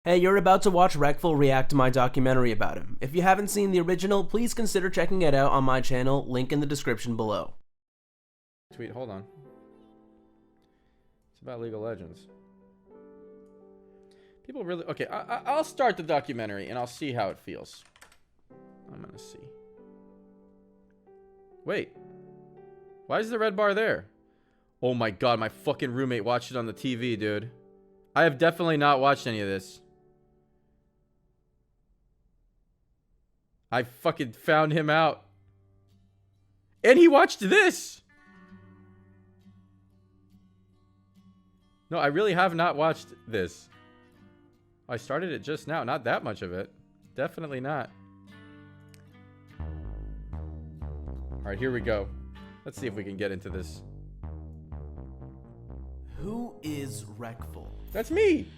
Hey, you're about to watch Reckful react to my documentary about him. If you haven't seen the original, please consider checking it out on my channel, link in the description below. Tweet, hold on. It's about League of Legends. People really... Okay, I'll start the documentary and I'll see how it feels. I'm gonna see. Wait. Why is the red bar there? Oh my god, my fucking roommate watched it on the TV, dude. I have definitely not watched any of this. I fucking found him out. And he watched this! No, I really have not watched this. I started it just now. Not that much of it. Definitely not. Alright, here we go. Let's see if we can get into this. Who is Reckful? That's me!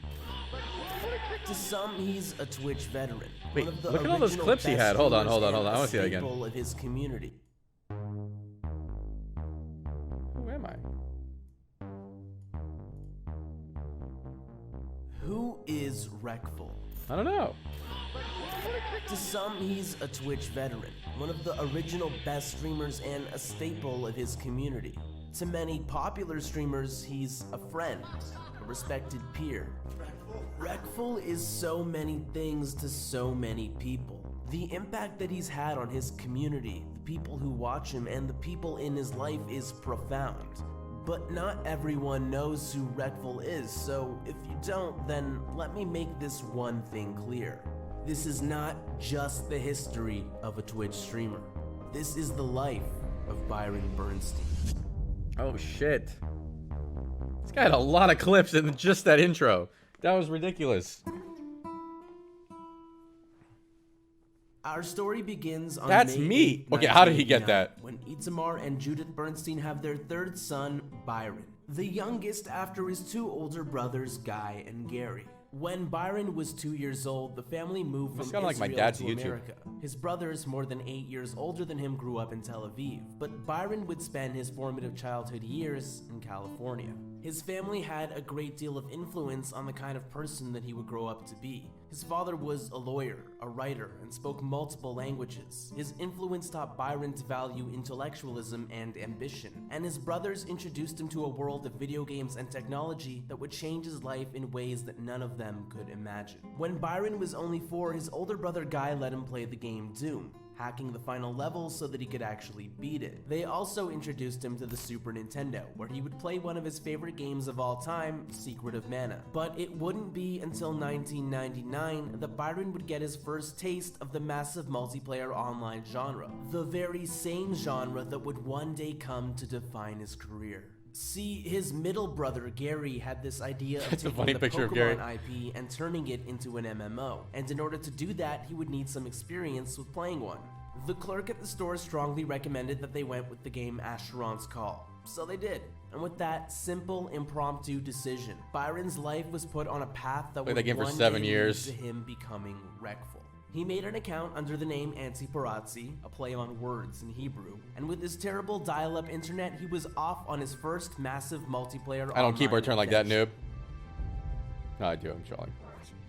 To some, he's a Twitch veteran. Wait, One of the look at all those original clips he best had. Hold on. streamers I and want to see that again. staple of his community. Who am I? Who is Reckful? I don't know. To some, he's a Twitch veteran. One of the original best streamers and a staple of his community. To many popular streamers, he's a friend, a respected peer. Reckful is so many things to so many people. The impact that he's had on his community, the people who watch him, and the people in his life is profound. But not everyone knows who Reckful is, so if you don't, then let me make this one thing clear. This is not just the history of a Twitch streamer. This is the life of Byron Bernstein. Oh shit. This guy had a lot of clips in just that intro. That was ridiculous. Our story begins on That's May me. 8th, Okay, how did he get 1989, that? when Itamar and Judith Bernstein have their third son, Byron, the youngest after his two older brothers, Guy and Gary. When Byron was 2 years old, the family moved from kinda like my Israel dad's to YouTube. America. His brothers, more than 8 years older than him, grew up in Tel Aviv, but Byron would spend his formative childhood years in California. His family had a great deal of influence on the kind of person that he would grow up to be. His father was a lawyer, a writer, and spoke multiple languages. His influence taught Byron to value intellectualism and ambition, and his brothers introduced him to a world of video games and technology that would change his life in ways that none of them could imagine. When Byron was only 4, his older brother Guy let him play the game Doom, hacking the final level so that he could actually beat it. They also introduced him to the Super Nintendo, where he would play one of his favorite games of all time, Secret of Mana. But it wouldn't be until 1999 that Byron would get his first taste of the massive multiplayer online genre, the very same genre that would one day come to define his career. See, his middle brother Gary had this idea of That's a taking funny the picture of Gary. Pokemon IP and turning it into an MMO, and in order to do that, he would need some experience with playing one. The clerk at the store strongly recommended that they went with the game Asheron's Call, so they did. And with that simple, impromptu decision, Byron's life was put on a path that Played would that game for one 7 day years. lead to him becoming Reckful. He made an account under the name Antiparazzi, a play on words in Hebrew, and with his terrible dial-up internet, he was off on his first massive multiplayer I don't keyboard online turn like that, adventure. noob. No, I do. I'm trolling.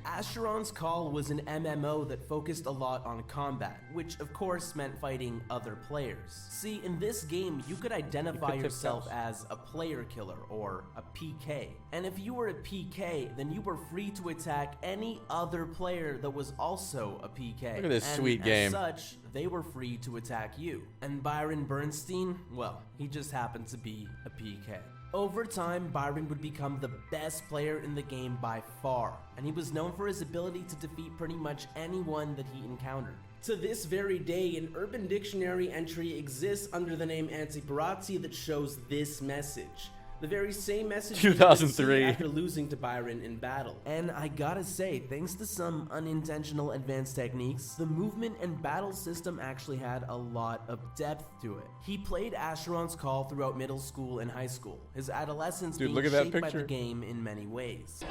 Asheron's Call was an MMO that focused a lot on combat, which of course meant fighting other players. See, in this game, you could identify tip yourself taps. as a player killer or a PK. And if you were a PK, then you were free to attack any other player that was also a PK. Look at this And sweet as game. such, they were free to attack you. And Byron Bernstein, well, he just happened to be a PK. Over time, Byron would become the best player in the game by far, and he was known for his ability to defeat pretty much anyone that he encountered. To this very day, an Urban Dictionary entry exists under the name Antiparazzi that shows this message. The very same message you would 2003. see after losing to Byron in battle. And I gotta say, thanks to some unintentional advanced techniques, the movement and battle system actually had a lot of depth to it. He played Asheron's Call throughout middle school and high school, his adolescence Dude, being look at that shaped by picture. the game in many ways.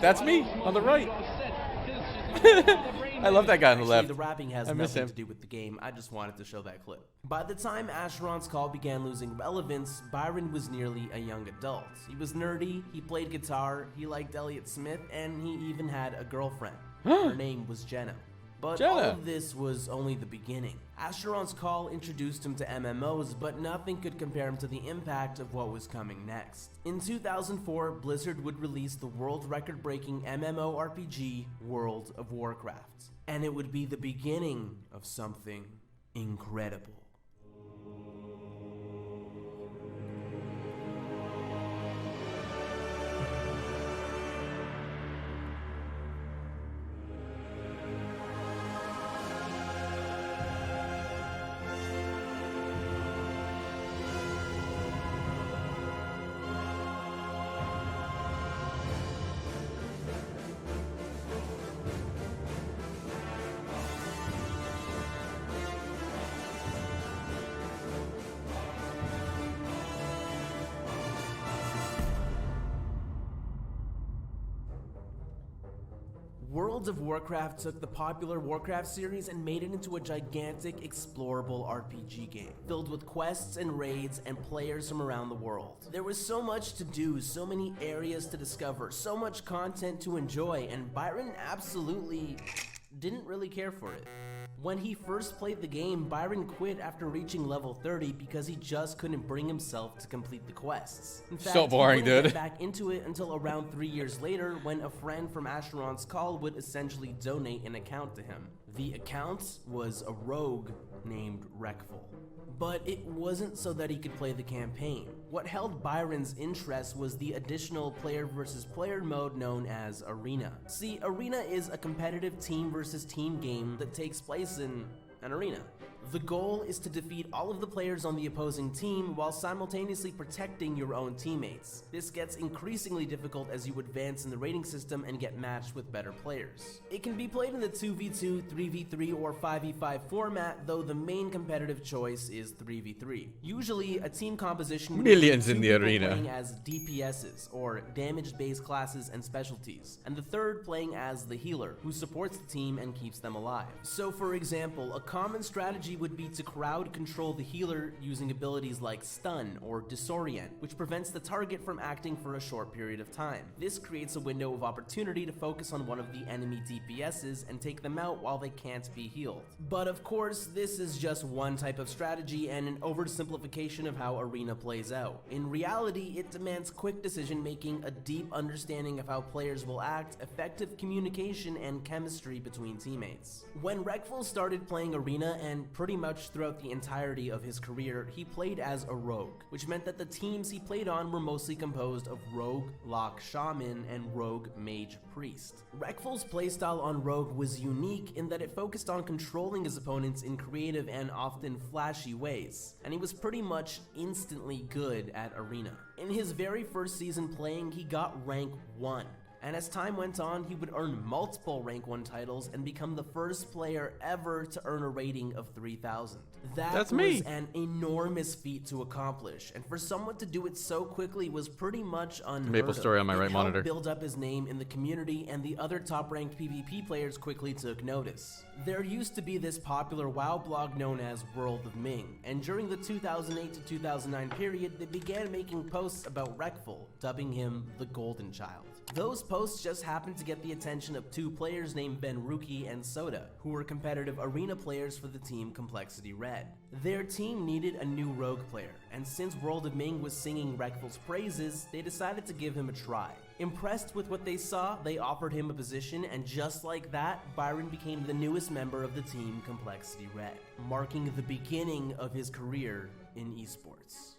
That's me on the right. I love that guy on the Actually, left. the rapping has I miss nothing him. to do with the game. I just wanted to show that clip. By the time Asheron's Call began losing relevance, Byron was nearly a young adult. He was nerdy, he played guitar, he liked Elliott Smith, and he even had a girlfriend. Her name was Jenna. But all Jenna. of this was only the beginning. Asheron's Call introduced him to MMOs, but nothing could compare him to the impact of what was coming next. In 2004, Blizzard would release the world record-breaking MMORPG World of Warcraft. And it would be the beginning of something incredible. World of Warcraft took the popular Warcraft series and made it into a gigantic, explorable RPG game, filled with quests and raids and players from around the world. There was so much to do, so many areas to discover, so much content to enjoy, and Byron absolutely didn't really care for it. When he first played the game, Byron quit after reaching level 30 because he just couldn't bring himself to complete the quests. In fact, So boring, he wouldn't dude. get back into it until around 3 years later when a friend from Asheron's Call would essentially donate an account to him. The account was a rogue named Reckful. But it wasn't so that he could play the campaign. What held Byron's interest was the additional player versus player mode known as Arena. See, Arena is a competitive team versus team game that takes place in an arena. The goal is to defeat all of the players on the opposing team while simultaneously protecting your own teammates. This gets increasingly difficult as you advance in the rating system and get matched with better players. It can be played in the 2v2, 3v3, or 5v5 format, though the main competitive choice is 3v3. Usually, a team composition would Millions include in two the people arena. playing as DPSs, or damage-based classes and specialties, and the third playing as the healer, who supports the team and keeps them alive. So for example, a common strategy would be to crowd control the healer using abilities like stun or disorient, which prevents the target from acting for a short period of time. This creates a window of opportunity to focus on one of the enemy DPSs and take them out while they can't be healed. But of course, this is just one type of strategy and an oversimplification of how Arena plays out. In reality, it demands quick decision making, a deep understanding of how players will act, effective communication, and chemistry between teammates. When Reckful started playing Arena, and pretty much throughout the entirety of his career, he played as a rogue, which meant that the teams he played on were mostly composed of rogue, lock, shaman, and rogue, mage, priest. Reckful's playstyle on rogue was unique in that it focused on controlling his opponents in creative and often flashy ways, and he was pretty much instantly good at Arena. In his very first season playing, he got rank 1. And as time went on, he would earn multiple rank 1 titles and become the first player ever to earn a rating of 3,000. That's That me. was an enormous feat to accomplish, and for someone to do it so quickly was pretty much unheard Maple of. story on my It right helped monitor. build up his name in the community, and the other top-ranked PvP players quickly took notice. There used to be this popular WoW blog known as World of Ming, and during the 2008 to 2009 period, they began making posts about Reckful, dubbing him the Golden Child. Those posts just happened to get the attention of two players named Ben Rookie and Soda, who were competitive arena players for the team Complexity Red. Their team needed a new rogue player, and since World of Ming was singing Reckful's praises, they decided to give him a try. Impressed with what they saw, they offered him a position, and just like that, Byron became the newest member of the team Complexity Red, marking the beginning of his career in esports.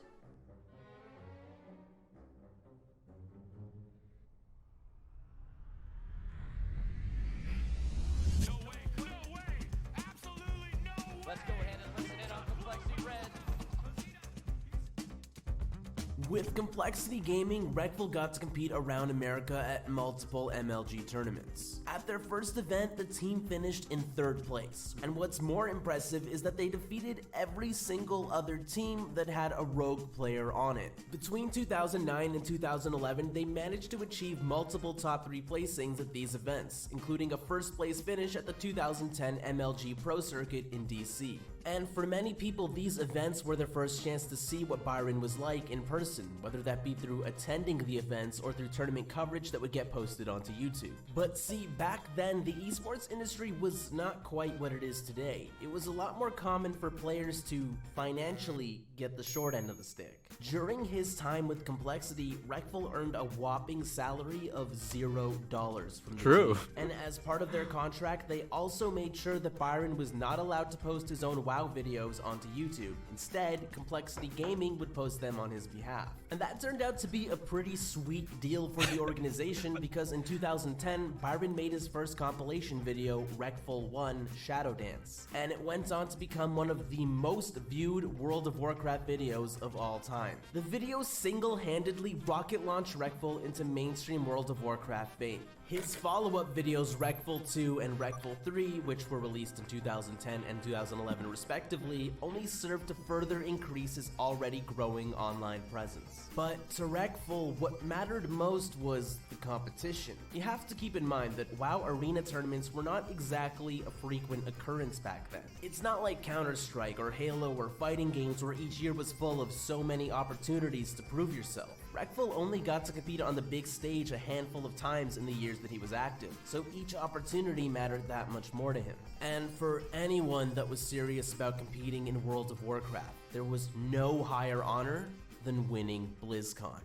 With Complexity Gaming, Reckful got to compete around America at multiple MLG tournaments. At their first event, the team finished in 3rd place, and what's more impressive is that they defeated every single other team that had a rogue player on it. Between 2009 and 2011, they managed to achieve multiple top 3 placings at these events, including a 1st place finish at the 2010 MLG Pro Circuit in DC. And for many people, these events were their first chance to see what Byron was like in person, whether that be through attending the events or through tournament coverage that would get posted onto YouTube. But see, back then, the esports industry was not quite what it is today. It was a lot more common for players to financially get the short end of the stick. During his time with Complexity, Reckful earned a whopping salary of $0 from the True. team. And as part of their contract, they also made sure that Byron was not allowed to post his own WoW videos onto YouTube. Instead, Complexity Gaming would post them on his behalf. And that turned out to be a pretty sweet deal for the organization because in 2010, Byron made his first compilation video, Reckful 1 Shadow Dance. And it went on to become one of the most viewed World of Warcraft videos of all time. The video single-handedly rocket launched Reckful into mainstream World of Warcraft fame. His follow-up videos, Reckful 2 and Reckful 3, which were released in 2010 and 2011 respectively, only served to further increase his already growing online presence. But to Reckful, what mattered most was the competition. You have to keep in mind that WoW arena tournaments were not exactly a frequent occurrence back then. It's not like Counter-Strike or Halo or fighting games where each year was full of so many opportunities to prove yourself. Reckful only got to compete on the big stage a handful of times in the years that he was active, so each opportunity mattered that much more to him. And for anyone that was serious about competing in World of Warcraft, there was no higher honor than winning BlizzCon.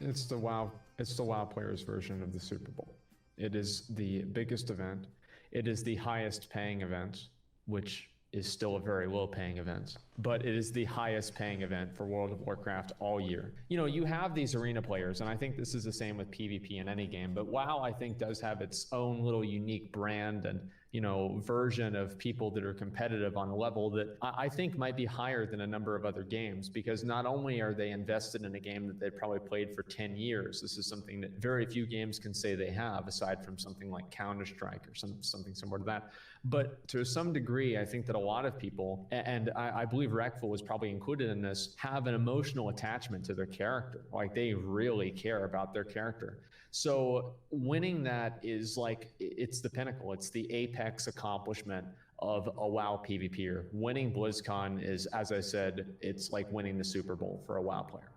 It's the WoW players version of the Super Bowl. It is the biggest event. It is the highest paying event, which is still a very low paying event, but it is the highest paying event for World of Warcraft all year. You know, you have these arena players, and I think this is the same with PvP in any game, but WoW, I think, does have its own little unique brand and, you know, version of people that are competitive on a level that I think might be higher than a number of other games, because not only are they invested in a game that they've probably played for 10 years, this is something that very few games can say they have, aside from something like Counter-Strike or something similar to that. But to some degree, I think that a lot of people, and I believe Reckful was probably included in this, have an emotional attachment to their character. Like, they really care about their character. So winning that is like, it's the pinnacle. It's the apex accomplishment of a WoW PvPer. Winning BlizzCon is, as I said, it's like winning the Super Bowl for a WoW player.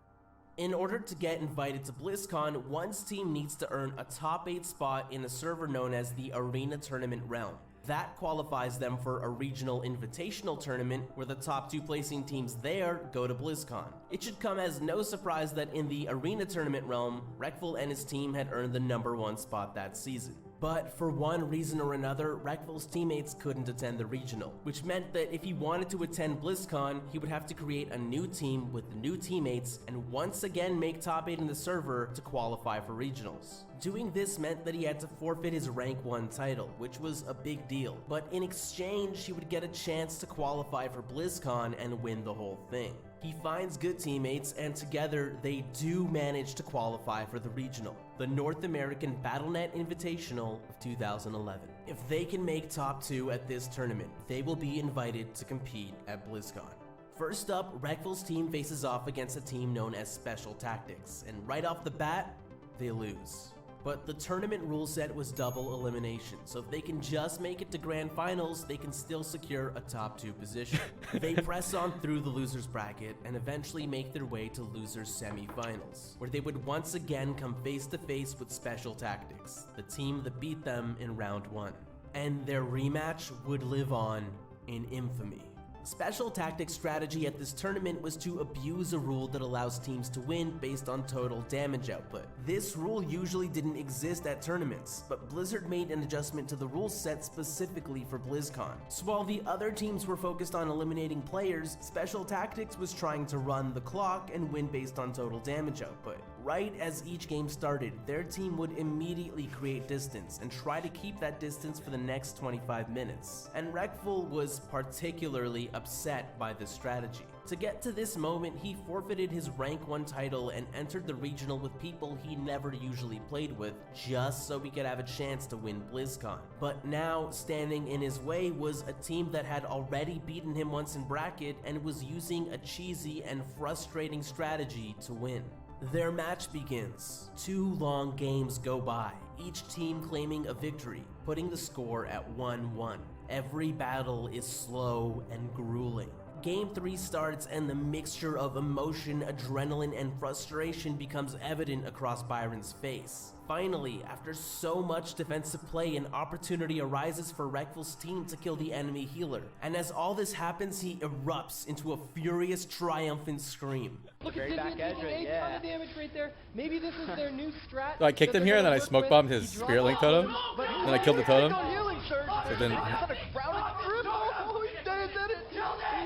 In order to get invited to BlizzCon, one's team needs to earn a top 8 spot in a server known as the Arena Tournament Realm. That qualifies them for a regional invitational tournament where the top 2 placing teams there go to BlizzCon. It should come as no surprise that in the Arena Tournament realm, Reckful and his team had earned the number 1 spot that season. But for one reason or another, Reckful's teammates couldn't attend the regional, which meant that if he wanted to attend BlizzCon, he would have to create a new team with new teammates and once again make top 8 in the server to qualify for regionals. Doing this meant that he had to forfeit his rank 1 title, which was a big deal, but in exchange, he would get a chance to qualify for BlizzCon and win the whole thing. He finds good teammates, and together they do manage to qualify for the regional, the North American BattleNet Invitational of 2011. If they can make top 2 at this tournament, they will be invited to compete at BlizzCon. First up, Reckful's team faces off against a team known as Special Tactics, and right off the bat, they lose. But the tournament rule set was double elimination, so if they can just make it to grand finals, they can still secure a top 2 position. They press on through the losers bracket and eventually make their way to losers semifinals, where they would once again come face to face with Special Tactics, the team that beat them in round 1. And their rematch would live on in infamy. Special Tactics' strategy at this tournament was to abuse a rule that allows teams to win based on total damage output. This rule usually didn't exist at tournaments, but Blizzard made an adjustment to the rule set specifically for BlizzCon. So while the other teams were focused on eliminating players, Special Tactics was trying to run the clock and win based on total damage output. Right as each game started, their team would immediately create distance and try to keep that distance for the next 25 minutes. And Reckful was particularly upset by this strategy. To get to this moment, he forfeited his rank 1 title and entered the regional with people he never usually played with, just so he could have a chance to win BlizzCon. But now, standing in his way was a team that had already beaten him once in bracket and was using a cheesy and frustrating strategy to win. Their match begins. 2 long games go by, each team claiming a victory, putting the score at 1-1. Every battle is slow and grueling. Game 3 starts and the mixture of emotion, adrenaline, and frustration becomes evident across Byron's face. Finally, after so much defensive play, an opportunity arises for Reckful's team to kill the enemy healer. And as all this happens, he erupts into a furious, triumphant scream. Look at back edge, yeah. Ton of damage right there. Maybe this is their new strat. So I kicked him here and then I smoke bombed his Spirit Link totem. Then I killed the totem. So then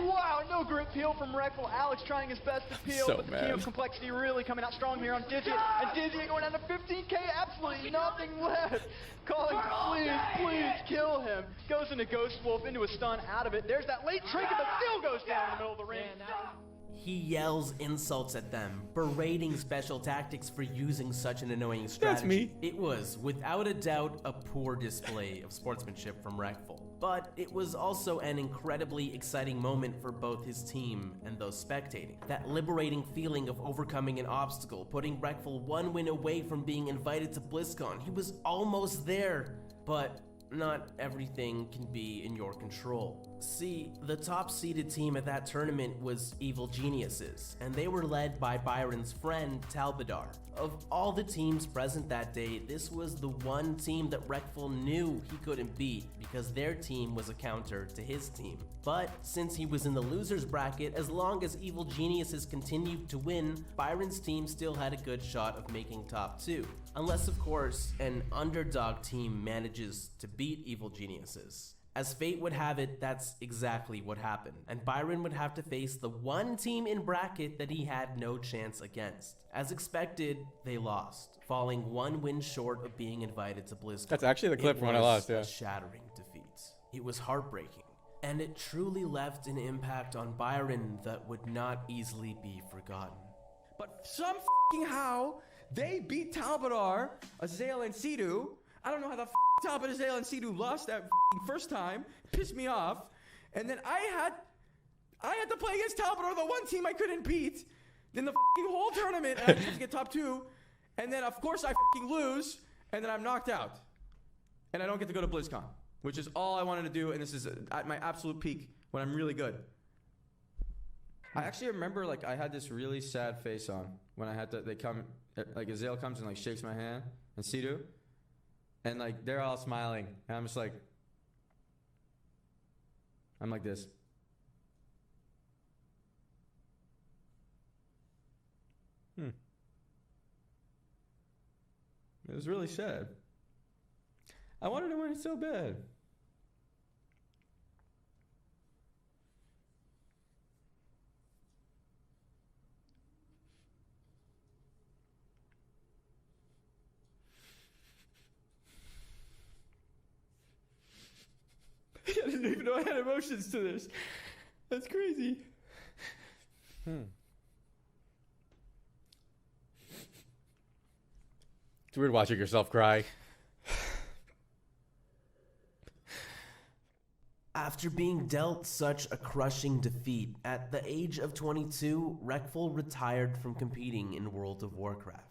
wow, no grip peel from Reckful. Alex trying his best to peel, so but the mad. King of Complexity really coming out strong here on Digi. And Digi going down to 15k, absolutely nothing left. Calling, please kill him. Goes into Ghost Wolf, into a stun, out of it. There's that late trinket, but still goes down in the middle of the ring. He yells insults at them, berating Special Tactics for using such an annoying strategy. That's me. It was, without a doubt, a poor display of sportsmanship from Reckful. But it was also an incredibly exciting moment for both his team and those spectating. That liberating feeling of overcoming an obstacle, putting Reckful 1 win away from being invited to BlizzCon. He was almost there, but not everything can be in your control. See, the top-seeded team at that tournament was Evil Geniuses, and they were led by Byron's friend, Talbadar. Of all the teams present that day, this was the one team that Reckful knew he couldn't beat because their team was a counter to his team. But since he was in the losers bracket, as long as Evil Geniuses continued to win, Byron's team still had a good shot of making top 2. Unless, of course, an underdog team manages to beat Evil Geniuses. As fate would have it, that's exactly what happened, and Byron would have to face the one team in bracket that he had no chance against. As expected, they lost, falling 1 win short of being invited to BlizzCon. That's actually the clip from when I lost, yeah. It was a shattering defeat. It was heartbreaking, and it truly left an impact on Byron that would not easily be forgotten. But some how they beat Talbadar, Azale, and Sidu. I don't know how the Talbot, Azale, and Sidu lost that first time. Pissed me off. And then I had to play against Talbadar, the one team I couldn't beat. Then the whole tournament, and I just get top 2. And then, of course, I lose. And then I'm knocked out. And I don't get to go to BlizzCon, which is all I wanted to do. And this is at my absolute peak when I'm really good. I actually remember, like, I had this really sad face on when I had to, they come, like, Azale comes and, like, shakes my hand, and Sidu, and, like, they're all smiling, and I'm just like, I'm like this. It was really sad. I wanted to win it so bad. I didn't even know I had emotions to this. That's crazy. It's weird watching yourself cry. After being dealt such a crushing defeat, at the age of 22, Reckful retired from competing in World of Warcraft.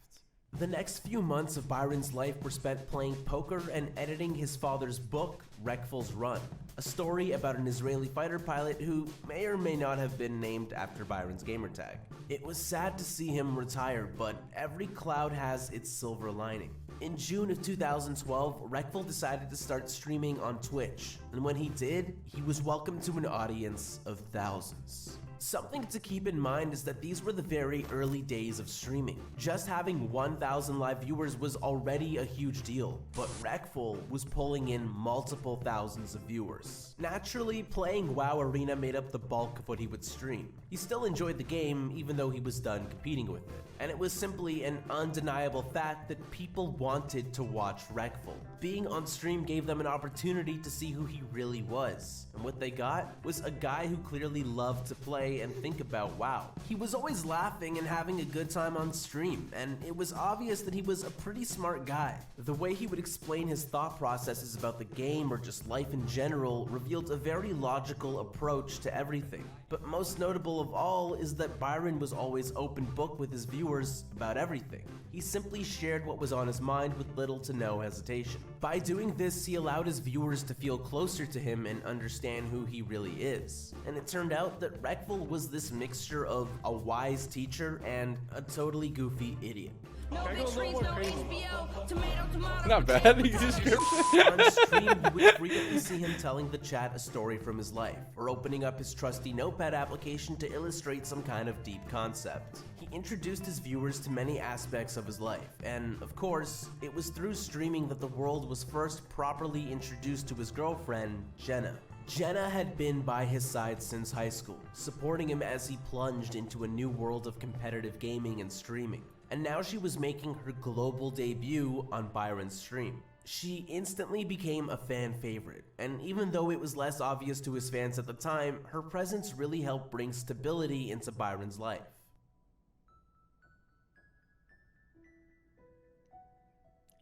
The next few months of Byron's life were spent playing poker and editing his father's book, Reckful's Run, a story about an Israeli fighter pilot who may or may not have been named after Byron's gamertag. It was sad to see him retire, but every cloud has its silver lining. In June of 2012, Reckful decided to start streaming on Twitch, and when he did, he was welcomed to an audience of thousands. Something to keep in mind is that these were the very early days of streaming. Just having 1,000 live viewers was already a huge deal, but Reckful was pulling in multiple thousands of viewers. Naturally, playing WoW Arena made up the bulk of what he would stream. He still enjoyed the game even though he was done competing with it, and it was simply an undeniable fact that people wanted to watch Reckful. Being on stream gave them an opportunity to see who he really was, and what they got was a guy who clearly loved to play play and think about WoW. He was always laughing and having a good time on stream, and it was obvious that he was a pretty smart guy. The way he would explain his thought processes about the game or just life in general revealed a very logical approach to everything. But most notable of all is that Byron was always open book with his viewers about everything. He simply shared what was on his mind with little to no hesitation. By doing this, he allowed his viewers to feel closer to him and understand who he really is. And it turned out that Reckful was this mixture of a wise teacher and a totally goofy idiot. No big screens, no HBO, tomato. Not bad. These descriptions. On stream, you would frequently see him telling the chat a story from his life, or opening up his trusty notepad application to illustrate some kind of deep concept. He introduced his viewers to many aspects of his life, and of course, it was through streaming that the world was first properly introduced to his girlfriend, Jenna. Jenna had been by his side since high school, supporting him as he plunged into a new world of competitive gaming and streaming. And now she was making her global debut on Byron's stream. She instantly became a fan favorite, and even though it was less obvious to his fans at the time, her presence really helped bring stability into Byron's life.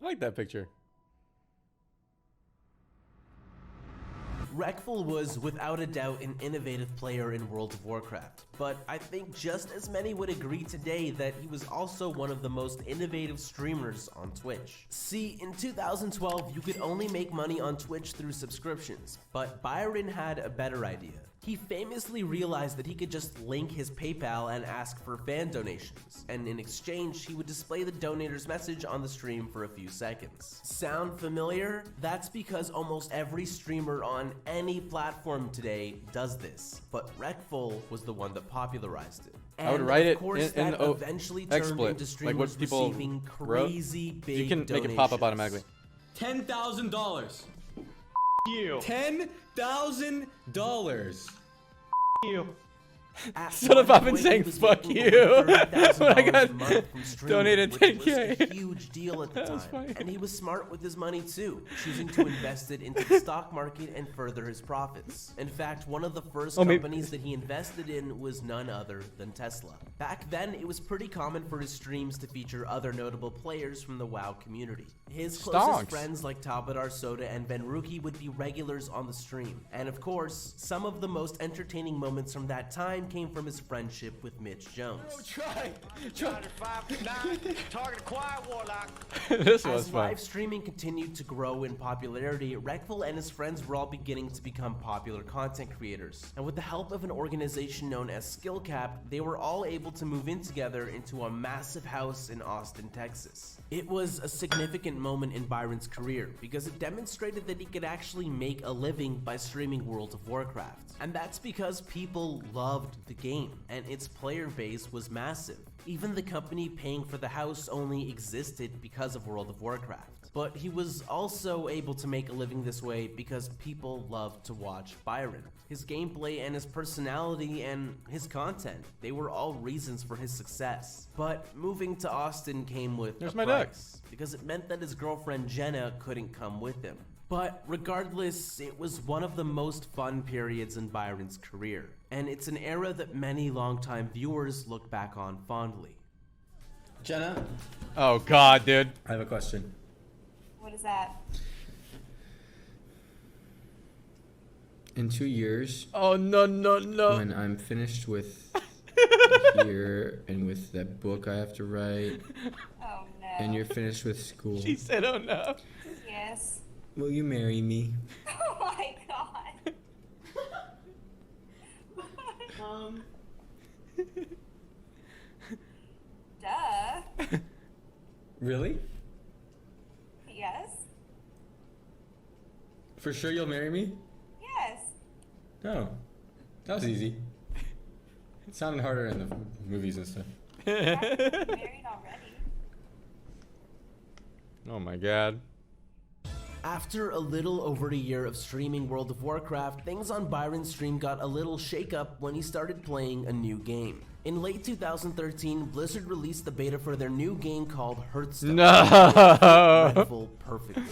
I like that picture. Reckful was without a doubt an innovative player in World of Warcraft, but I think just as many would agree today that he was also one of the most innovative streamers on Twitch. See, in 2012 you could only make money on Twitch through subscriptions, but Byron had a better idea. He famously realized that he could just link his PayPal and ask for fan donations, and in exchange, he would display the donator's message on the stream for a few seconds. Sound familiar? That's because almost every streamer on any platform today does this, but Reckful was the one that popularized it. And I would write it of course, in that the eventually turned XSplit, into like streamers what people receiving wrote. crazy big You can make donations. it pop up automatically. $10,000. You. $10,000. You. At Instead of one I've been point, saying he was fuck making you over when I $30,000 got a month from streaming, donated which was 10K. a huge deal at the That was time. funny. And he was smart with his money too, choosing to invest it into the stock market and further his profits. In fact, one of the first companies that he invested in was none other than Tesla. Back then, it was pretty common for his streams to feature other notable players from the WoW community. His closest Stonks. friends like Talbadar Soda and Benruki would be regulars on the stream. And of course, some of the most entertaining moments from that time came from his friendship with Mitch Jones. Try. Target acquired, Warlock. This was As fun. live streaming continued to grow in popularity, Reckful and his friends were all beginning to become popular content creators. And with the help of an organization known as SkillCap, they were all able to move in together into a massive house in Austin, Texas. It was a significant moment in Byron's career because it demonstrated that he could actually make a living by streaming World of Warcraft. And that's because people loved the game, and its player base was massive. Even the company paying for the house only existed because of World of Warcraft. But he was also able to make a living this way because people loved to watch Byron. His gameplay and his personality and his content, they were all reasons for his success. But moving to Austin came with There's a my duck. price, because it meant that his girlfriend Jenna couldn't come with him. But regardless, it was one of the most fun periods in Byron's career, and it's an era that many longtime viewers look back on fondly. Jenna, Oh god, dude. I have a question. What is that? In 2 years, Oh no no no. when I'm finished with here and with that book I have to write, Oh no. and you're finished with school, She said, "Oh no." Yes. will you marry me? Oh my god. Duh. Really? Yes. For sure you'll marry me? Yes. No. That was easy. It sounded harder in the movies and stuff. Married already. Oh my god. After a little over a year of streaming World of Warcraft, things on Byron's stream got a little shake-up when he started playing a new game. In late 2013, Blizzard released the beta for their new game called Hearthstone. No. Reckful perfectly.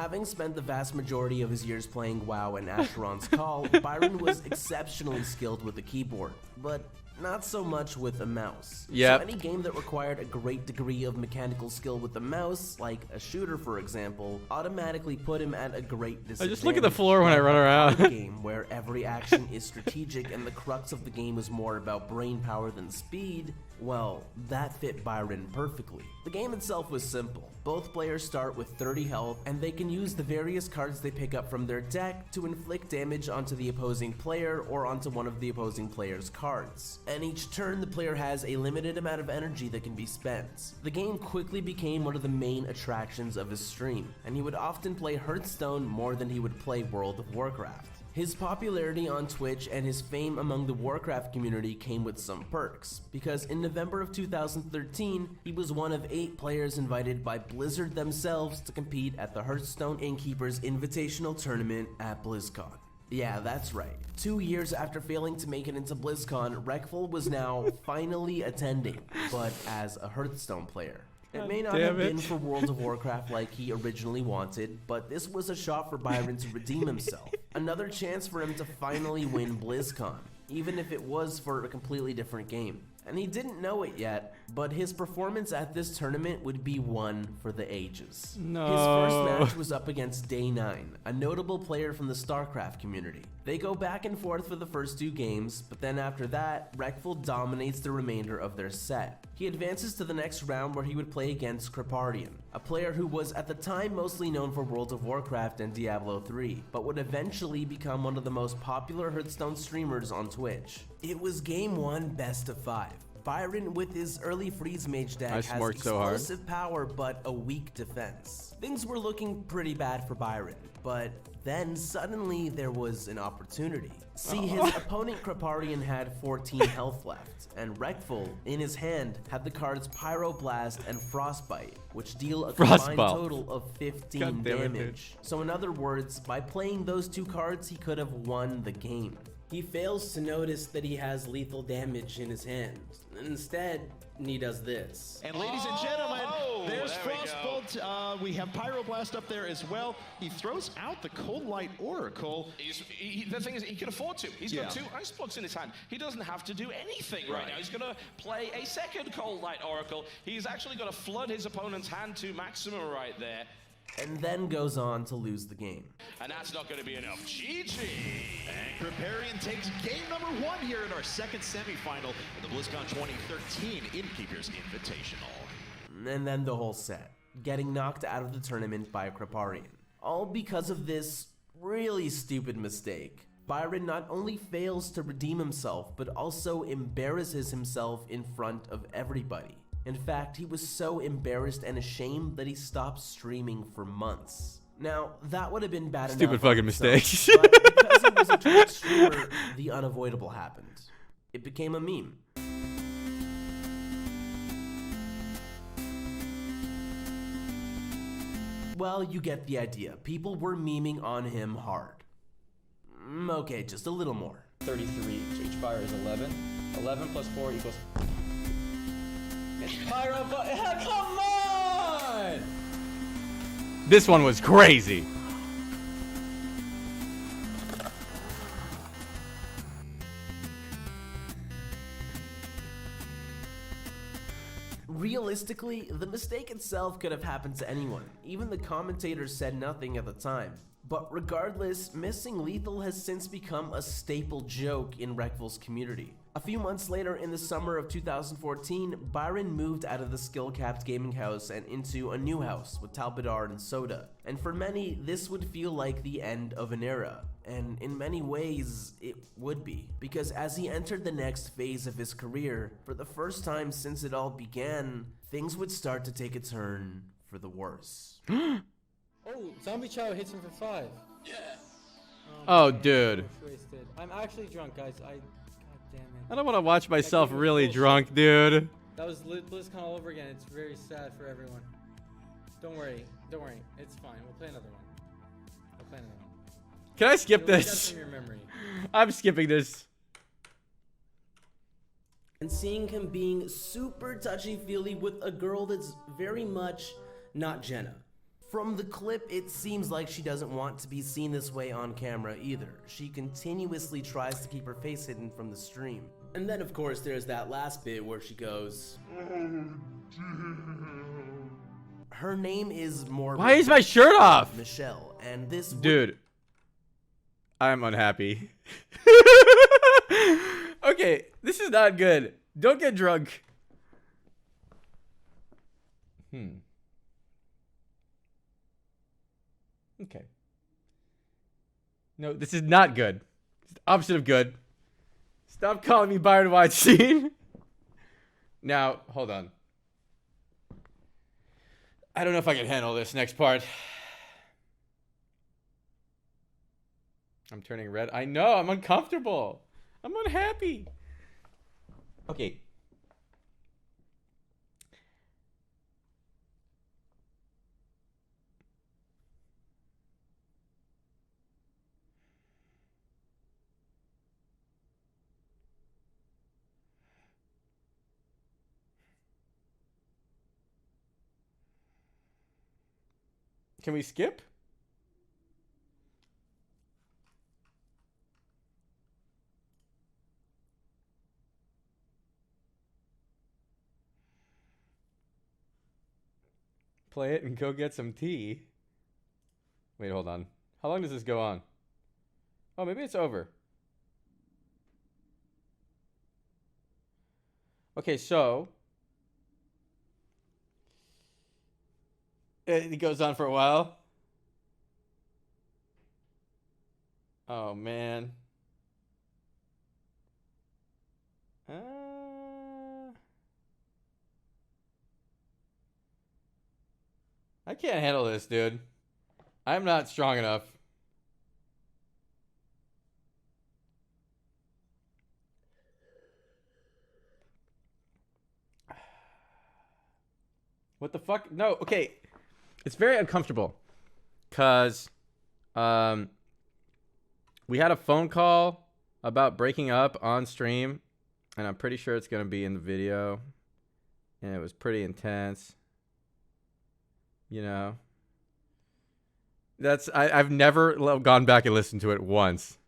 Having spent the vast majority of his years playing WoW and Asheron's Call, Byron was exceptionally skilled with the keyboard, but not so much with a mouse. Yep. So any game that required a great degree of mechanical skill with the mouse, like a shooter for example, automatically put him at a great disadvantage. I just look at the floor when I run around. A game where every action is strategic and the crux of the game is more about brain power than speed, well, that fit Byron perfectly. The game itself was simple. Both players start with 30 health, and they can use the various cards they pick up from their deck to inflict damage onto the opposing player or onto one of the opposing player's cards. And each turn, the player has a limited amount of energy that can be spent. The game quickly became one of the main attractions of his stream, and he would often play Hearthstone more than he would play World of Warcraft. His popularity on Twitch and his fame among the Warcraft community came with some perks, because in November of 2013, he was one of 8 players invited by Blizzard themselves to compete at the Hearthstone Innkeepers Invitational Tournament at BlizzCon. Yeah, that's right. 2 years after failing to make it into BlizzCon, Reckful was now finally attending, but as a Hearthstone player. It may not have been for World of Warcraft like he originally wanted, but this was a shot for Byron to redeem himself. Another chance for him to finally win BlizzCon, even if it was for a completely different game. And he didn't know it yet, but his performance at this tournament would be one for the ages. No. His first match was up against Day9, a notable player from the StarCraft community. They go back and forth for the first 2 games, but then after that, Reckful dominates the remainder of their set. He advances to the next round where he would play against Krippardian, a player who was at the time mostly known for World of Warcraft and Diablo 3, but would eventually become one of the most popular Hearthstone streamers on Twitch. It was game 1 best of 5. Byron, with his early Freeze Mage deck, has explosive power but a weak defense. Things were looking pretty bad for Byron, but then suddenly there was an opportunity. See, his opponent Krippardian had 14 health left, and Reckful, in his hand, had the cards Pyroblast and Frostbite, which deal a combined total of 15 damage. So in other words, by playing those 2 cards, he could have won the game. He fails to notice that he has lethal damage in his hand. Instead, he does this. And ladies and gentlemen, there's Frostbolt. We have Pyroblast up there as well. He throws out the Cold Light Oracle. The thing is, he can afford to. He's got 2 Ice Blocks in his hand. He doesn't have to do anything right now. He's going to play a second Cold Light Oracle. He's actually going to flood his opponent's hand to maximum right there. And then goes on to lose the game. And that's not going to be enough. GG! And Krippardian takes game number 1 here in our second semifinal of the BlizzCon 2013 Innkeepers Invitational. And then the whole set, getting knocked out of the tournament by Krippardian. All because of this really stupid mistake. Byron not only fails to redeem himself, but also embarrasses himself in front of everybody. In fact, he was so embarrassed and ashamed that he stopped streaming for months. Now, that would have been bad enough. Stupid fucking mistakes. But because he was a Twitch streamer, the unavoidable happened. It became a meme. Well, you get the idea. People were memeing on him hard. Okay, just a little more. 33, so each fire is 11. 11 plus 4 equals... It's Pyro... Come on! This one was crazy. Realistically, the mistake itself could have happened to anyone. Even the commentators said nothing at the time. But regardless, missing lethal has since become a staple joke in Reckful's community. A few months later, in the summer of 2014, Byron moved out of the skill-capped gaming house and into a new house with Talbadar and Soda. And for many, this would feel like the end of an era. And in many ways, it would be. Because as he entered the next phase of his career, for the first time since it all began, things would start to take a turn for the worse. Oh, Zombie Chow hits him for 5. Yeah. Oh, dude. Wasted. I'm actually drunk, guys. God damn it. I don't want to watch myself really drunk, dude. That was BlizzCon all over again. It's very sad for everyone. Don't worry. Don't worry. It's fine. We'll play another one. We'll play another one. Can I skip You'll this? from your memory. I'm skipping this. And seeing him being super touchy-feely with a girl that's very much not Jenna. From the clip, it seems like she doesn't want to be seen this way on camera either. She continuously tries to keep her face hidden from the stream. And then of course there's that last bit where she goes, her name is more. Why is my shirt off? Michelle, and this dude, I'm unhappy. Okay, this is not good. Don't get drunk. Okay. No, this is not good. It's the opposite of good. Stop calling me Byron Weinstein. Now, hold on. I don't know if I can handle this next part. I'm turning red. I know, I'm uncomfortable. I'm unhappy. Okay. Can we skip? Play it and go get some tea. Wait, hold on. How long does this go on? Oh, maybe it's over. Okay, so it goes on for a while. Oh, man. I can't handle this, dude. I'm not strong enough. What the fuck? No, okay. It's very uncomfortable. Because we had a phone call about breaking up on stream. And I'm pretty sure it's going to be in the video. And it was pretty intense. You know, I've never gone back and listened to it once.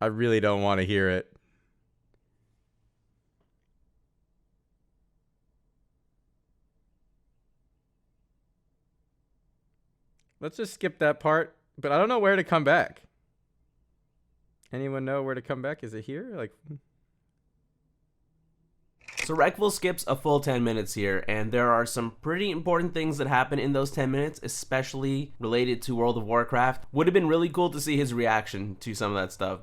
I really don't want to hear it. Let's just skip that part, but I don't know where to come back. Anyone know where to come back? Is it here? Like, so Reckful skips a full 10 minutes here, and there are some pretty important things that happen in those 10 minutes, especially related to World of Warcraft. Would have been really cool to see his reaction to some of that stuff.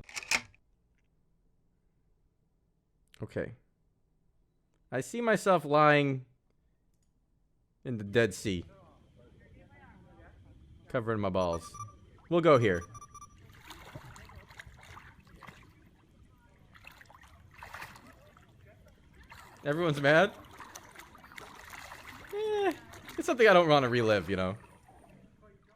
Okay. I see myself lying in the Dead Sea, covering my balls. We'll go here. Everyone's mad? It's something I don't want to relive, you know?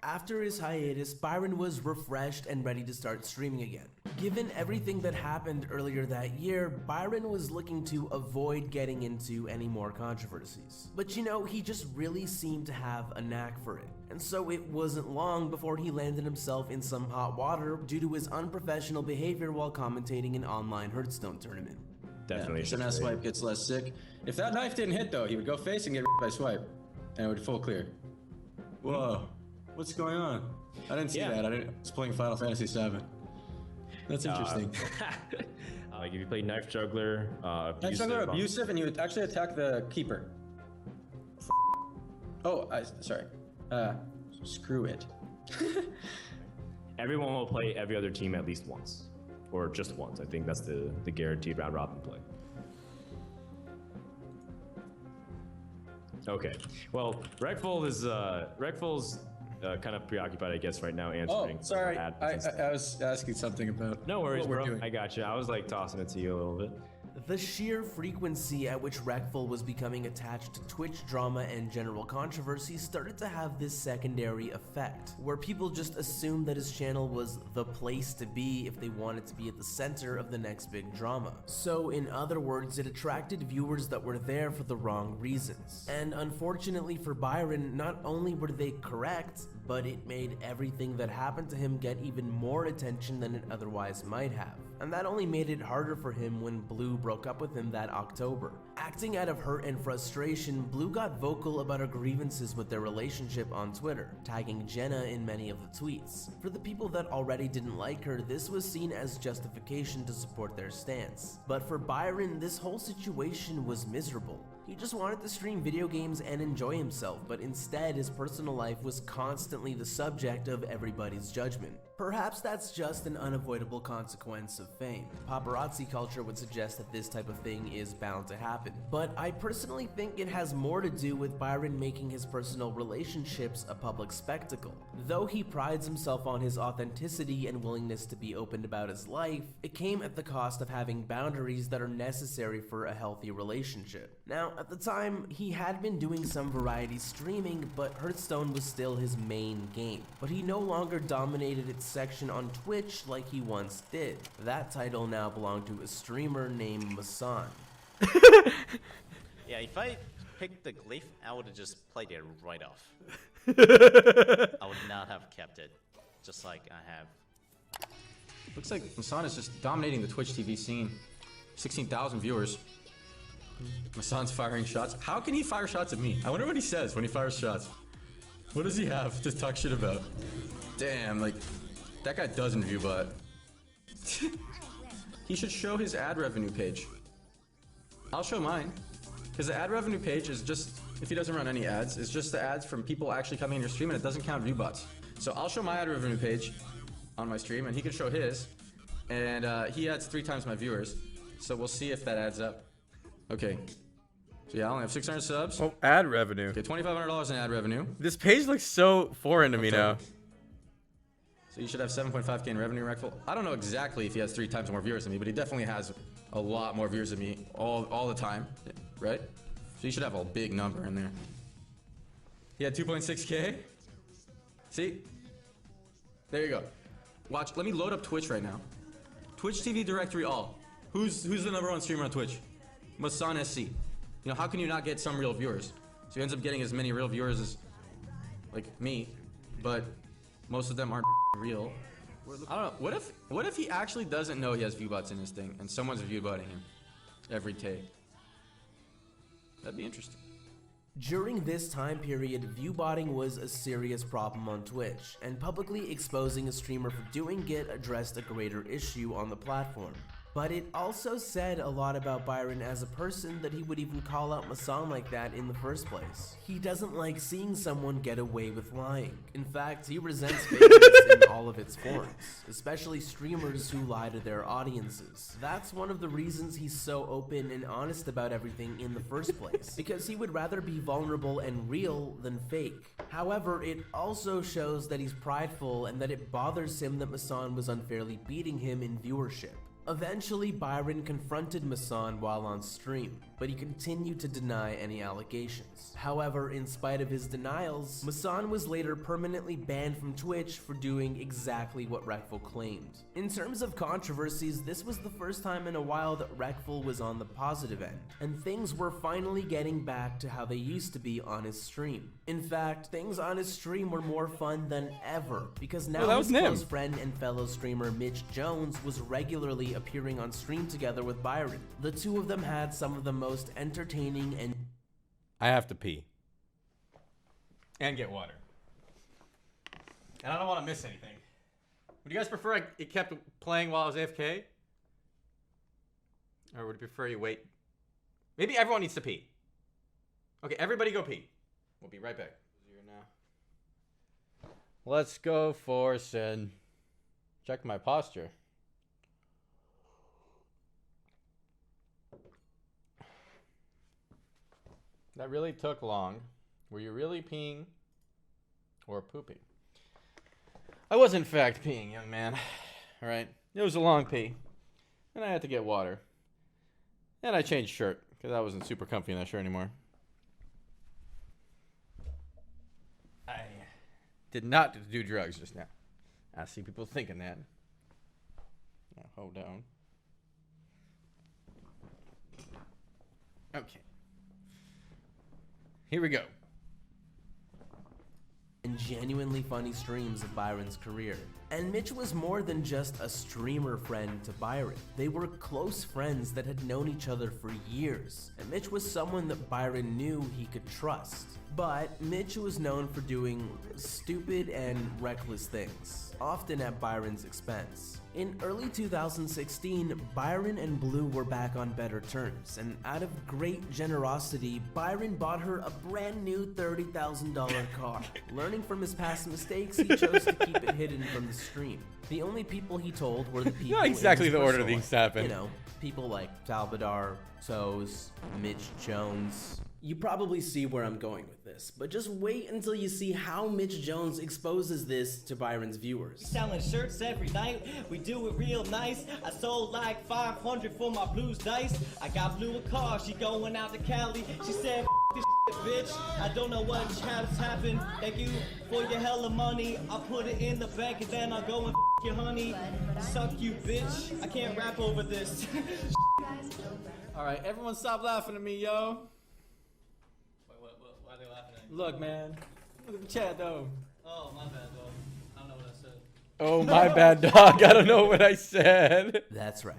After his hiatus, Byron was refreshed and ready to start streaming again. Given everything that happened earlier that year, Byron was looking to avoid getting into any more controversies. But you know, he just really seemed to have a knack for it. And so it wasn't long before he landed himself in some hot water due to his unprofessional behavior while commentating an online Hearthstone tournament. Definitely. Yeah, that Swipe gets less sick. If that knife didn't hit though, he would go face and get by Swipe. And it would full clear. Whoa. What's going on? I didn't see that. I was playing Final Fantasy VII. That's interesting. Like if you play Knife Juggler, Knife Juggler abusive, and you would actually attack the keeper. Oh, sorry. Screw it. Everyone will play every other team at least once. Or just once. I think that's the guaranteed round robin play. Okay. Well, Reckful's kind of preoccupied, I guess, right now answering. Oh, sorry. I was asking something about. No worries, what we're bro. doing. I got you. I was like tossing it to you a little bit. The sheer frequency at which Reckful was becoming attached to Twitch drama and general controversy started to have this secondary effect, where people just assumed that his channel was the place to be if they wanted to be at the center of the next big drama. So in other words, it attracted viewers that were there for the wrong reasons. And unfortunately for Byron, not only were they correct, but it made everything that happened to him get even more attention than it otherwise might have. And that only made it harder for him when Blue broke up with him that October. Acting out of hurt and frustration, Blue got vocal about her grievances with their relationship on Twitter, tagging Jenna in many of the tweets. For the people that already didn't like her, this was seen as justification to support their stance. But for Byron, this whole situation was miserable. He just wanted to stream video games and enjoy himself, but instead his personal life was constantly the subject of everybody's judgment. Perhaps that's just an unavoidable consequence of fame. Paparazzi culture would suggest that this type of thing is bound to happen, but I personally think it has more to do with Byron making his personal relationships a public spectacle. Though he prides himself on his authenticity and willingness to be open about his life, it came at the cost of having boundaries that are necessary for a healthy relationship. Now, at the time, he had been doing some variety streaming, but Hearthstone was still his main game. But he no longer dominated its section on Twitch like he once did. That title now belonged to a streamer named Masan. Yeah, if I picked the glyph, I would have just played it right off. I would not have kept it, just like I have. Looks like Masan is just dominating the Twitch TV scene. 16,000 viewers. Masan's firing shots. How can he fire shots at me? I wonder what he says when he fires shots. What does he have to talk shit about? Damn, like, that guy doesn't view bot. He should show his ad revenue page. I'll show mine. Because the ad revenue page is just, if he doesn't run any ads, it's just the ads from people actually coming in your stream and it doesn't count view bots. So I'll show my ad revenue page on my stream and he can show his. And he adds 3 times my viewers. So we'll see if that adds up. Okay. So yeah, I only have 600 subs. Oh, ad revenue. Okay, $2,500 in ad revenue. This page looks so foreign to me now. So you should have 7.5K in revenue, Reckful. I don't know exactly if he has 3 times more viewers than me, but he definitely has a lot more viewers than me all the time, right? So you should have a big number in there. He had 2.6K. See? There you go. Watch. Let me load up Twitch right now. Twitch TV directory all. Who's the #1 streamer on Twitch? Masan SC. You know, how can you not get some real viewers? So he ends up getting as many real viewers as, like, me, but most of them aren't real. I don't know. What if he actually doesn't know he has viewbots in his thing and someone's viewbotting him every take? That'd be interesting. During this time period, viewbotting was a serious problem on Twitch, and publicly exposing a streamer for doing it addressed a greater issue on the platform. But it also said a lot about Byron as a person that he would even call out Masan like that in the first place. He doesn't like seeing someone get away with lying. In fact, he resents fakeness in all of its forms, especially streamers who lie to their audiences. That's one of the reasons he's so open and honest about everything in the first place, because he would rather be vulnerable and real than fake. However, it also shows that he's prideful and that it bothers him that Masan was unfairly beating him in viewership. Eventually, Byron confronted Masan while on stream, but he continued to deny any allegations. However, in spite of his denials, Masan was later permanently banned from Twitch for doing exactly what Reckful claimed. In terms of controversies, this was the first time in a while that Reckful was on the positive end, and things were finally getting back to how they used to be on his stream. In fact, things on his stream were more fun than ever, because now his close friend and fellow streamer Mitch Jones was regularly appearing on stream together with Byron. The two of them had some of the most entertaining and... I have to pee. And get water. And I don't want to miss anything. Would you guys prefer it kept playing while I was AFK? Or would you prefer you wait? Maybe everyone needs to pee. Okay, everybody go pee. We'll be right back. Let's go for Sin. Check my posture. That really took long. Were you really peeing or pooping? I was in fact peeing, young man. All right. It was a long pee. And I had to get water. And I changed shirt because I wasn't super comfy in that shirt anymore. I did not do drugs just now. I see people thinking that. Now, hold on. Okay. Here we go. And genuinely funny streams of Byron's career. And Mitch was more than just a streamer friend to Byron. They were close friends that had known each other for years. And Mitch was someone that Byron knew he could trust. But Mitch was known for doing stupid and reckless things, often at Byron's expense. In early 2016, Byron and Blue were back on better terms, and out of great generosity, Byron bought her a brand new $30,000 car. Learning from his past mistakes, he chose to keep it hidden from the stream. The only people he told were the people Not exactly in his the order personal things life. happened. You know, people like Salvador, Soz, Mitch Jones. You probably see where I'm going with this, but just wait until you see how Mitch Jones exposes this to Byron's viewers. Selling shirts every night, we do it real nice. I sold like 500 for my blues dice. I got Blue a car, she going out to Cali. She said, this shit, bitch. I don't know what has happened. Thank you for your hella money. I'll put it in the bank and then I'll go and your honey. Suck you, bitch. I can't rap over this. Alright, everyone stop laughing at me, yo. Why are they laughing at me? Look, man. Look at the chat, though. Oh, my bad, dog. I don't know what I said. Oh, my bad, dog. I don't know what I said. That's right.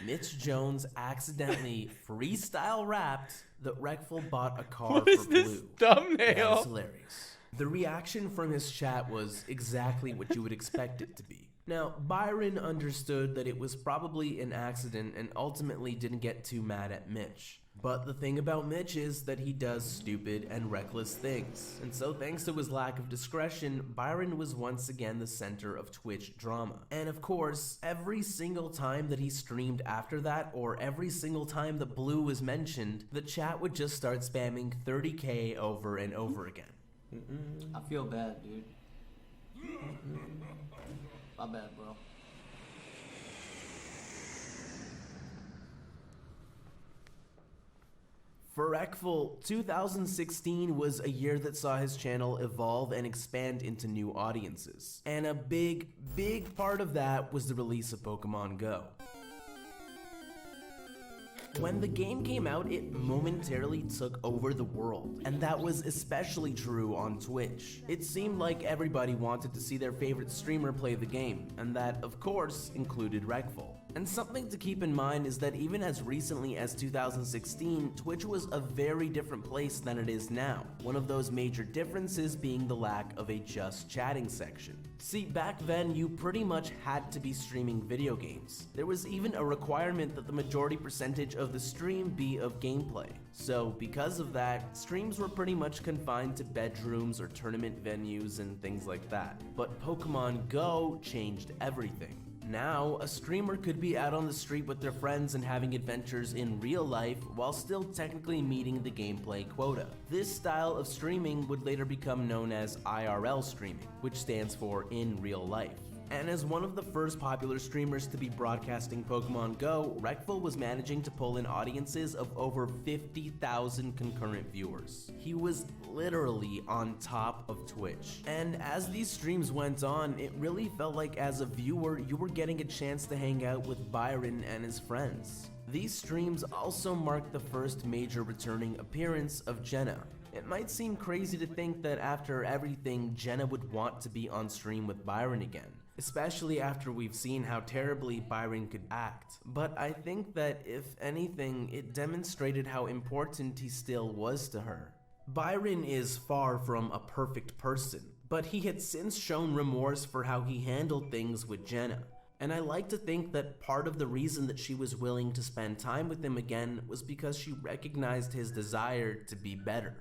Mitch Jones accidentally freestyle rapped that Reckful bought a car What for is this Blue. thumbnail? That was hilarious. The reaction from his chat was exactly what you would expect it to be. Now, Byron understood that it was probably an accident and ultimately didn't get too mad at Mitch. But the thing about Mitch is that he does stupid and reckless things. And so thanks to his lack of discretion, Byron was once again the center of Twitch drama. And of course, every single time that he streamed after that, or every single time that Blue was mentioned, the chat would just start spamming 30K over and over again. I feel bad, dude. My bad, bro. For Reckful, 2016 was a year that saw his channel evolve and expand into new audiences. And a big part of that was the release of Pokemon Go. When the game came out, it momentarily took over the world, and that was especially true on Twitch. It seemed like everybody wanted to see their favorite streamer play the game, and that, of course, included Reckful. And something to keep in mind is that even as recently as 2016, Twitch was a very different place than it is now. One of those major differences being the lack of a just chatting section. See, back then, you pretty much had to be streaming video games. There was even a requirement that the majority percentage of the stream be of gameplay. So because of that, streams were pretty much confined to bedrooms or tournament venues and things like that. But Pokemon Go changed everything. Now, a streamer could be out on the street with their friends and having adventures in real life while still technically meeting the gameplay quota. This style of streaming would later become known as IRL streaming, which stands for in real life. And as one of the first popular streamers to be broadcasting Pokemon Go, Reckful was managing to pull in audiences of over 50,000 concurrent viewers. He was literally on top of Twitch. And as these streams went on, it really felt like as a viewer, you were getting a chance to hang out with Byron and his friends. These streams also marked the first major returning appearance of Jenna. It might seem crazy to think that after everything, Jenna would want to be on stream with Byron again, especially after we've seen how terribly Byron could act. But I think that if anything, it demonstrated how important he still was to her. Byron is far from a perfect person, but he had since shown remorse for how he handled things with Jenna. And I like to think that part of the reason that she was willing to spend time with him again was because she recognized his desire to be better.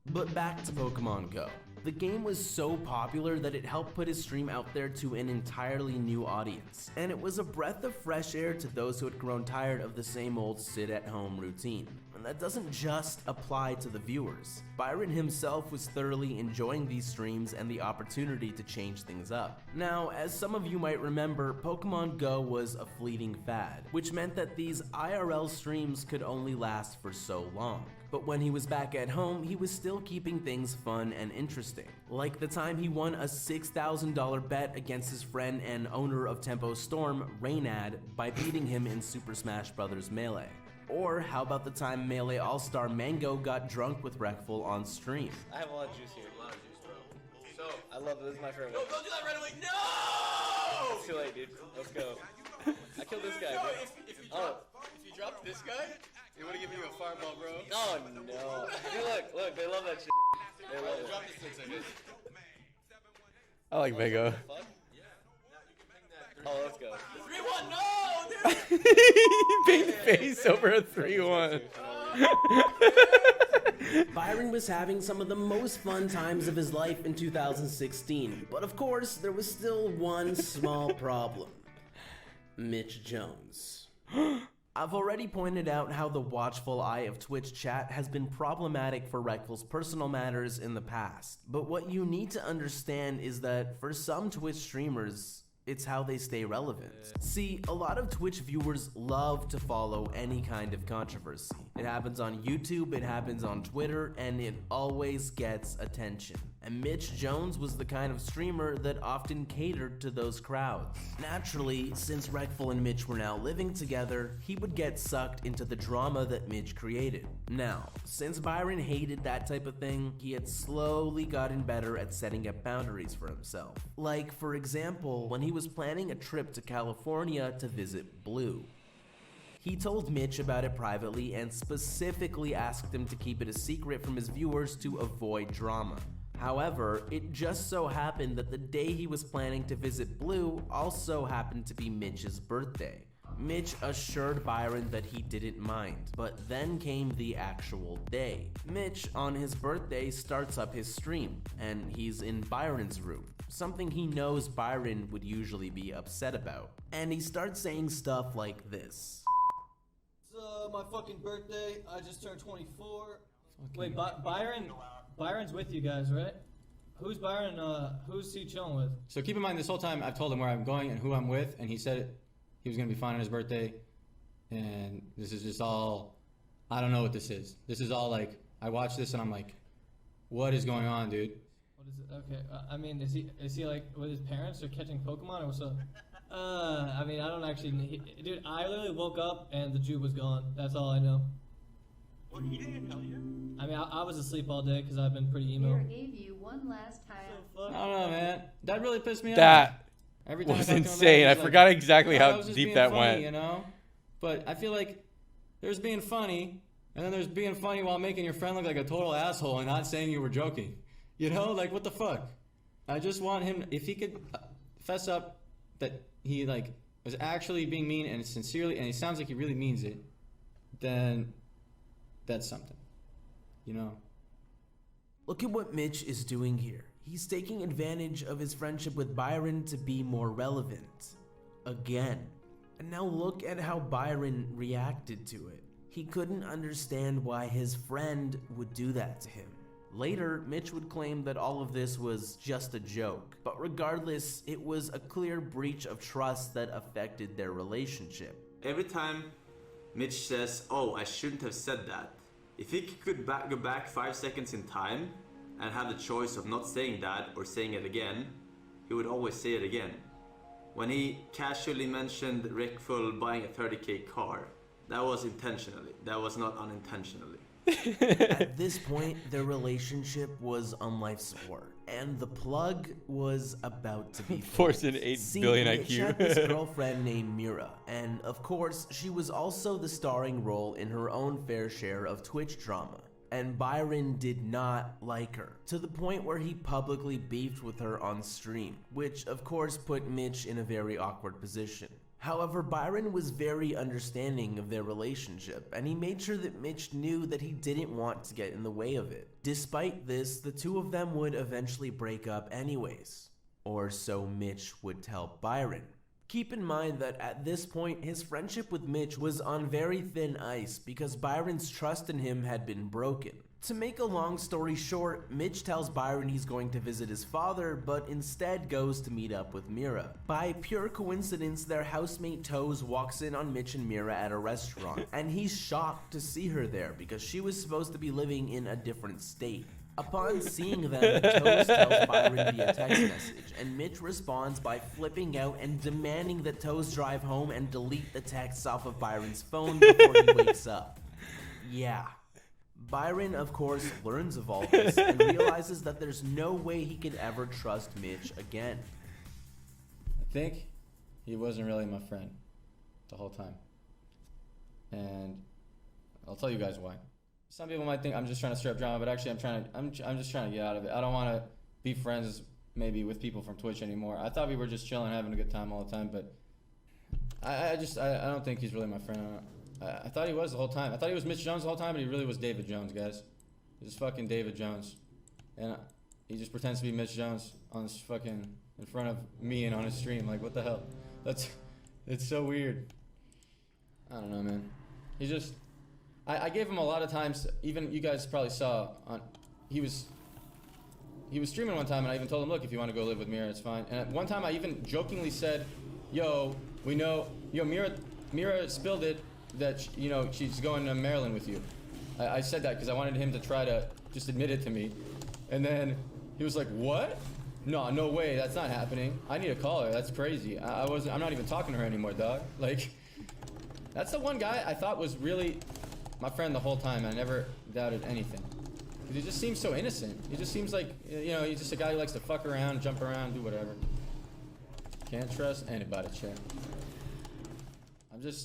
But back to Pokemon Go. The game was so popular that it helped put his stream out there to an entirely new audience, and it was a breath of fresh air to those who had grown tired of the same old sit-at-home routine. And that doesn't just apply to the viewers. Byron himself was thoroughly enjoying these streams and the opportunity to change things up. Now, as some of you might remember, Pokemon Go was a fleeting fad, which meant that these IRL streams could only last for so long. But when he was back at home, he was still keeping things fun and interesting. Like the time he won a $6,000 bet against his friend and owner of Tempo Storm, Reynad, by beating him in Super Smash Bros. Melee. Or how about the time Melee All-Star Mango got drunk with Reckful on stream? I have a lot of juice here. A lot of juice, bro. So, I love this. This is my favorite one. Don't do that right away. No! It's too late, dude. Let's go. I killed this guy, bro. If you drop this guy, they would have given you a fireball, bro. Oh, no. Dude, look. They love that shit. They love it. Drop this 6 seconds. I like Mango. Oh, let's go. 3-1, no! Big face over a 3-1. Byron was having some of the most fun times of his life in 2016, but of course, there was still one small problem. Mitch Jones. I've already pointed out how the watchful eye of Twitch chat has been problematic for Reckful's personal matters in the past, but what you need to understand is that for some Twitch streamers, it's how they stay relevant. See, a lot of Twitch viewers love to follow any kind of controversy. It happens on YouTube, it happens on Twitter, and it always gets attention. And Mitch Jones was the kind of streamer that often catered to those crowds. Naturally, since Reckful and Mitch were now living together, he would get sucked into the drama that Mitch created. Now, since Byron hated that type of thing, he had slowly gotten better at setting up boundaries for himself. Like, for example, when he was planning a trip to California to visit Blue. He told Mitch about it privately and specifically asked him to keep it a secret from his viewers to avoid drama. However, it just so happened that the day he was planning to visit Blue also happened to be Mitch's birthday. Mitch assured Byron that he didn't mind, but then came the actual day. Mitch, on his birthday, starts up his stream, and he's in Byron's room, something he knows Byron would usually be upset about. And he starts saying stuff like this. It's my fucking birthday. I just turned 24. Wait, Byron's with you guys, right? Who's Byron? Who's he chilling with? So keep in mind, this whole time I've told him where I'm going and who I'm with, and he said he was gonna be fine on his birthday. And this is just all, I don't know what this is. This is all like, I watch this and I'm like, what is going on, dude? What is it? Okay, I mean, is he like with his parents or catching Pokemon or what's up? I mean, I don't actually, dude, I literally woke up and the Jew was gone. That's all I know. Well, he didn't tell you. I mean, I was asleep all day because I've been pretty emo. Here, gave you one last time. I don't know, man. That really pissed me off. That Every time was I talk to him insane. about it, I he's forgot like, exactly "Oh, I how was just deep being that funny," went. You know? But I feel like there's being funny, and then there's being funny while making your friend look like a total asshole and not saying you were joking. You know? Like, what the fuck? I just want him, if he could fess up that he, like, was actually being mean and sincerely, and he sounds like he really means it, then that's something. You know? Look at what Mitch is doing here. He's taking advantage of his friendship with Byron to be more relevant. Again. And now look at how Byron reacted to it. He couldn't understand why his friend would do that to him. Later, Mitch would claim that all of this was just a joke, but regardless, it was a clear breach of trust that affected their relationship. Every time Mitch says, "Oh, I shouldn't have said that," if he could go back 5 seconds in time and have the choice of not saying that or saying it again, he would always say it again. When he casually mentioned Reckful buying a 30k car, that was intentionally, that was not unintentionally. At this point, their relationship was on life support, and the plug was about to be Forcing 8 billion Mitch IQ. had this girlfriend named Mira, and of course, she was also the starring role in her own fair share of Twitch drama. And Byron did not like her, to the point where he publicly beefed with her on stream, which of course put Mitch in a very awkward position. However, Byron was very understanding of their relationship, and he made sure that Mitch knew that he didn't want to get in the way of it. Despite this, the two of them would eventually break up anyways. Or so Mitch would tell Byron. Keep in mind that at this point, his friendship with Mitch was on very thin ice because Byron's trust in him had been broken. To make a long story short, Mitch tells Byron he's going to visit his father, but instead goes to meet up with Mira. By pure coincidence, their housemate Toes walks in on Mitch and Mira at a restaurant, and he's shocked to see her there because she was supposed to be living in a different state. Upon seeing them, Toes tells Byron via text message, and Mitch responds by flipping out and demanding that Toes drive home and delete the texts off of Byron's phone before he wakes up. Yeah. Byron, of course, learns of all this and realizes that there's no way he could ever trust Mitch again. I think he wasn't really my friend the whole time. And I'll tell you guys why. Some people might think I'm just trying to stir up drama, but actually I'm just trying to get out of it. I don't want to be friends maybe with people from Twitch anymore. I thought we were just chilling, having a good time all the time, but I don't think he's really my friend. I thought he was the whole time. I thought he was Mitch Jones the whole time, but he really was David Jones, guys. He's fucking David Jones. And he just pretends to be Mitch Jones on this fucking, in front of me and on his stream. Like, what the hell? It's so weird. I don't know, man. He just, I gave him a lot of times, even you guys probably saw, he was streaming one time, and I even told him, look, if you want to go live with Mira, it's fine. And at one time I even jokingly said, yo, Mira spilled it, that she's going to Maryland with you. I said that because I wanted him to try to just admit it to me, and then he was like, "What? No way, that's not happening. I need to call her. That's crazy. I'm not even talking to her anymore, dog." Like, that's the one guy I thought was really my friend the whole time. I never doubted anything. He just seems so innocent. He just seems like he's just a guy who likes to fuck around, jump around, do whatever. Can't trust anybody, chat.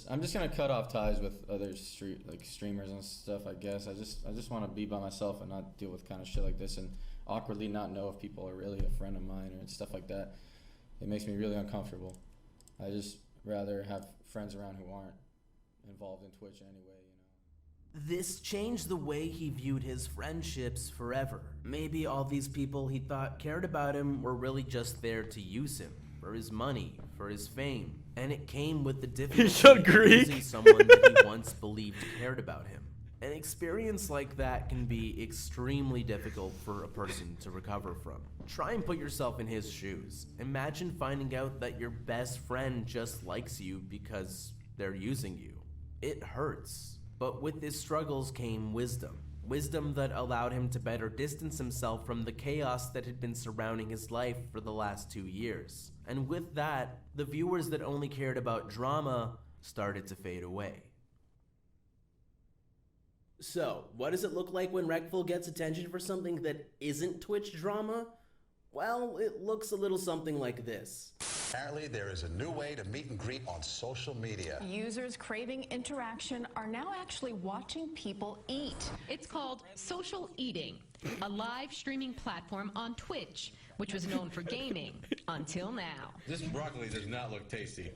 I'm just gonna cut off ties with other streamers and stuff. I guess I just want to be by myself and not deal with kind of shit like this and awkwardly not know if people are really a friend of mine or stuff like that. It makes me really uncomfortable. I just rather have friends around who aren't involved in Twitch anyway. This changed the way he viewed his friendships forever. Maybe all these people he thought cared about him were really just there to use him for his money, for his fame. And it came with the difficulty of losing someone that he once believed cared about him. An experience like that can be extremely difficult for a person to recover from. Try and put yourself in his shoes. Imagine finding out that your best friend just likes you because they're using you. It hurts. But with his struggles came wisdom. Wisdom that allowed him to better distance himself from the chaos that had been surrounding his life for the last 2 years. And with that, the viewers that only cared about drama started to fade away. So, what does it look like when Reckful gets attention for something that isn't Twitch drama? Well, it looks a little something like this. Apparently, there is a new way to meet and greet on social media. Users craving interaction are now actually watching people eat. It's called social eating, a live streaming platform on Twitch, which was known for gaming until now. This broccoli does not look tasty.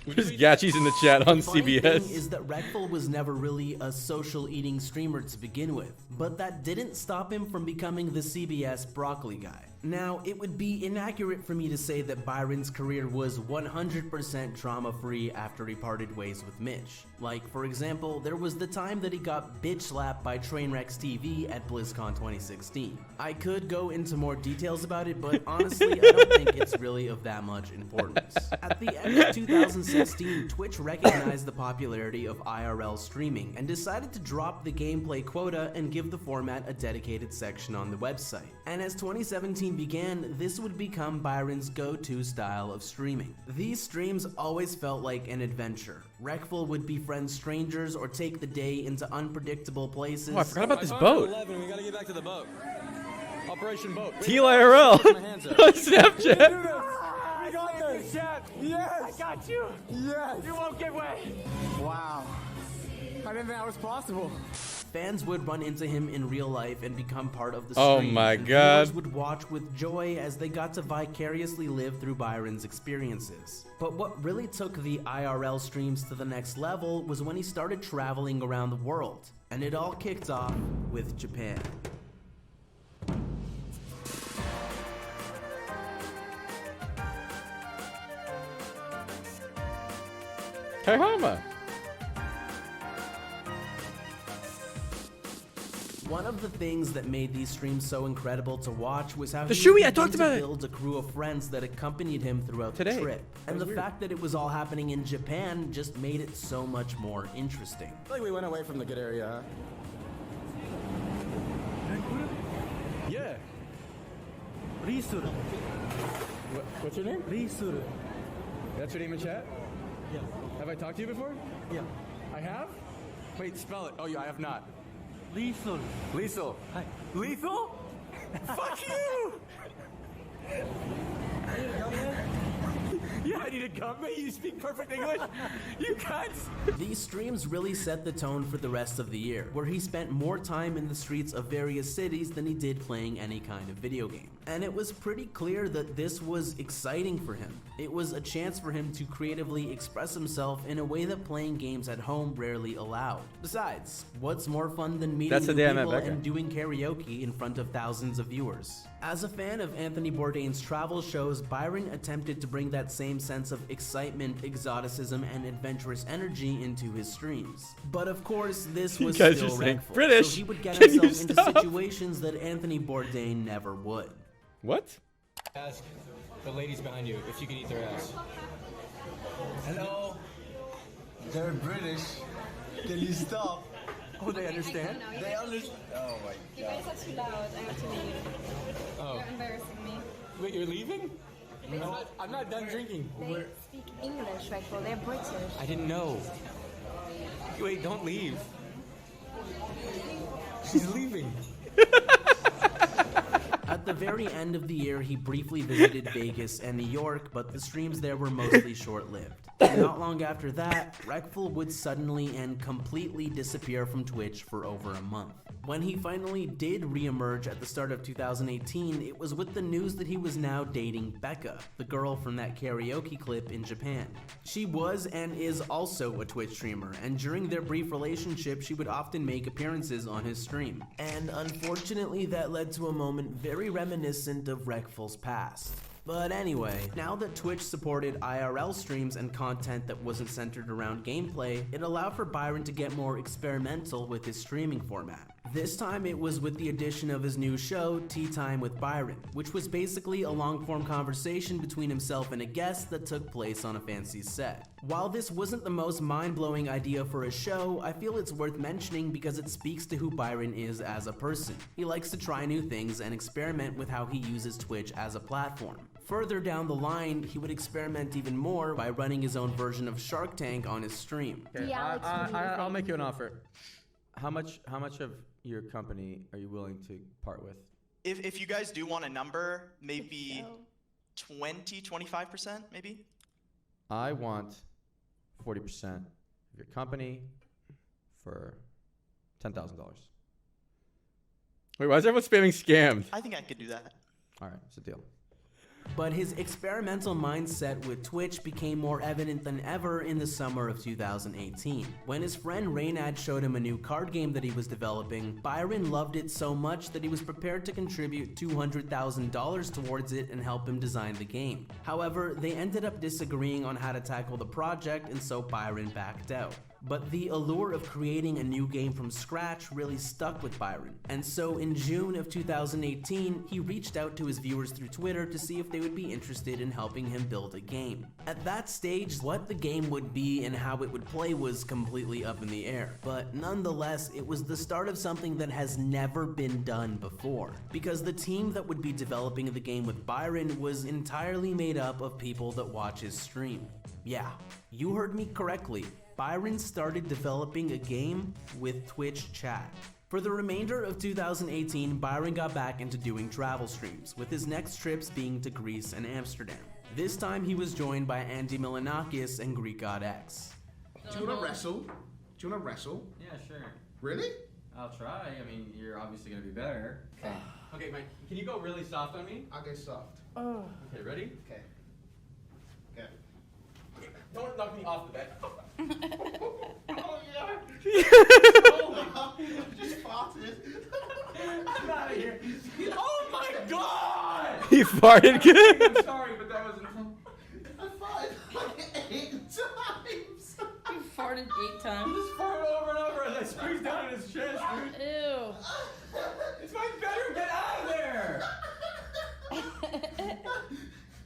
There's Gachi's in the chat on The funny CBS. thing is that Reckful was never really a social eating streamer to begin with, but that didn't stop him from becoming the CBS broccoli guy. Now, it would be inaccurate for me to say that Byron's career was 100% drama-free after he parted ways with Mitch. Like, for example, there was the time that he got bitch-slapped by Trainwrecks TV at BlizzCon 2016. I could go into more details about it, but honestly, I don't think it's really of that much importance. At the end of 2016, Twitch recognized the popularity of IRL streaming and decided to drop the gameplay quota and give the format a dedicated section on the website. And as 2017 began, this would become Byron's go-to style of streaming. These streams always felt like an adventure. Reckful would befriend strangers or take the day into unpredictable places. Oh, I forgot about this boat. 11, we gotta get back to the boat. Operation Boat. TLIRL on Snapchat. I got this. Yes. I got you. Yes. You won't give way. Wow. I didn't think that was possible. Fans would run into him in real life and become part of the Oh stream. my and God. Viewers would watch with joy as they got to vicariously live through Byron's experiences. But what really took the IRL streams to the next level was when he started traveling around the world. And it all kicked off with Japan. Kahama. One of the things that made these streams so incredible to watch was how The he Shui, I began talked to about it. build a crew of friends that accompanied him throughout the Today. trip. That And was the weird. fact that it was all happening in Japan just made it so much more interesting. I feel like we went away from the good area, Yeah. Risuru. What's your name? Risuru. That's your name in chat? Yeah. Have I talked to you before? Yeah. I have? Wait, spell it. Oh, yeah, I have not. Lethal. Lethal. Hi. Lethal? Fuck you! Yeah, I need a gunman. You speak perfect English? You cunts! These streams really set the tone for the rest of the year, where he spent more time in the streets of various cities than he did playing any kind of video game. And it was pretty clear that this was exciting for him. It was a chance for him to creatively express himself in a way that playing games at home rarely allowed. Besides, what's more fun than meeting That's the new day I met people Becca. and doing karaoke in front of thousands of viewers? As a fan of Anthony Bourdain's travel shows, Byron attempted to bring that same sense of excitement, exoticism, and adventurous energy into his streams. But of course, this You was guys still are saying Reckful, British. so he would get Can you himself into stop? situations that Anthony Bourdain never would. What? Ask the ladies behind you if you can eat their ass. Hello. They're British. Can you stop? Oh, they understand? They understand. Oh my You guys are too loud. I have to leave. Oh. You're embarrassing me. Wait, you're leaving? I'm not done drinking. They speak English, Reckful. They're British. I didn't know. Wait, don't leave. She's leaving. At the very end of the year, he briefly visited Vegas and New York, but the streams there were mostly short-lived. Not long after that, Reckful would suddenly and completely disappear from Twitch for over a month. When he finally did re-emerge at the start of 2018, it was with the news that he was now dating Becca, the girl from that karaoke clip in Japan. She was and is also a Twitch streamer, and during their brief relationship, she would often make appearances on his stream. And unfortunately, that led to a moment very reminiscent of Reckful's past. But anyway, now that Twitch supported IRL streams and content that wasn't centered around gameplay, it allowed for Byron to get more experimental with his streaming format. This time it was with the addition of his new show, Tea Time with Byron, which was basically a long-form conversation between himself and a guest that took place on a fancy set. While this wasn't the most mind-blowing idea for a show, I feel it's worth mentioning because it speaks to who Byron is as a person. He likes to try new things and experiment with how he uses Twitch as a platform. Further down the line, he would experiment even more by running his own version of Shark Tank on his stream. Okay, I'll make you an offer. How much of your company are you willing to part with? If you guys do want a number, maybe 25%, maybe? I want 40% of your company for $10,000. Wait, why is everyone spamming scammed? I think I could do that. All right, it's a deal. But his experimental mindset with Twitch became more evident than ever in the summer of 2018. When his friend Reynad showed him a new card game that he was developing, Byron loved it so much that he was prepared to contribute $200,000 towards it and help him design the game. However, they ended up disagreeing on how to tackle the project, and so Byron backed out. But the allure of creating a new game from scratch really stuck with Byron. And so in June of 2018, he reached out to his viewers through Twitter to see if they would be interested in helping him build a game. At that stage, what the game would be and how it would play was completely up in the air. But nonetheless, it was the start of something that has never been done before. Because the team that would be developing the game with Byron was entirely made up of people that watch his stream. Yeah, you heard me correctly. Byron started developing a game with Twitch chat. For the remainder of 2018, Byron got back into doing travel streams, with his next trips being to Greece and Amsterdam. This time he was joined by Andy Milanakis and Greek God X. Do you want to wrestle? Do you want to wrestle? Yeah, sure. Really? I'll try. I mean, you're obviously gonna be better. Okay. Okay, Mike. Can you go really soft on me? Okay, soft. Oh. Okay, ready? Okay. Okay. Don't knock me off the bed. Oh yeah. Just farted. I'm out of here. Oh my god! He farted good. I'm sorry, but that wasn't. I farted like 8 times. You farted 8 times? You just farted over and over as I squeezed down in his chest, dude. Ew. It's my bedroom. Get out of there.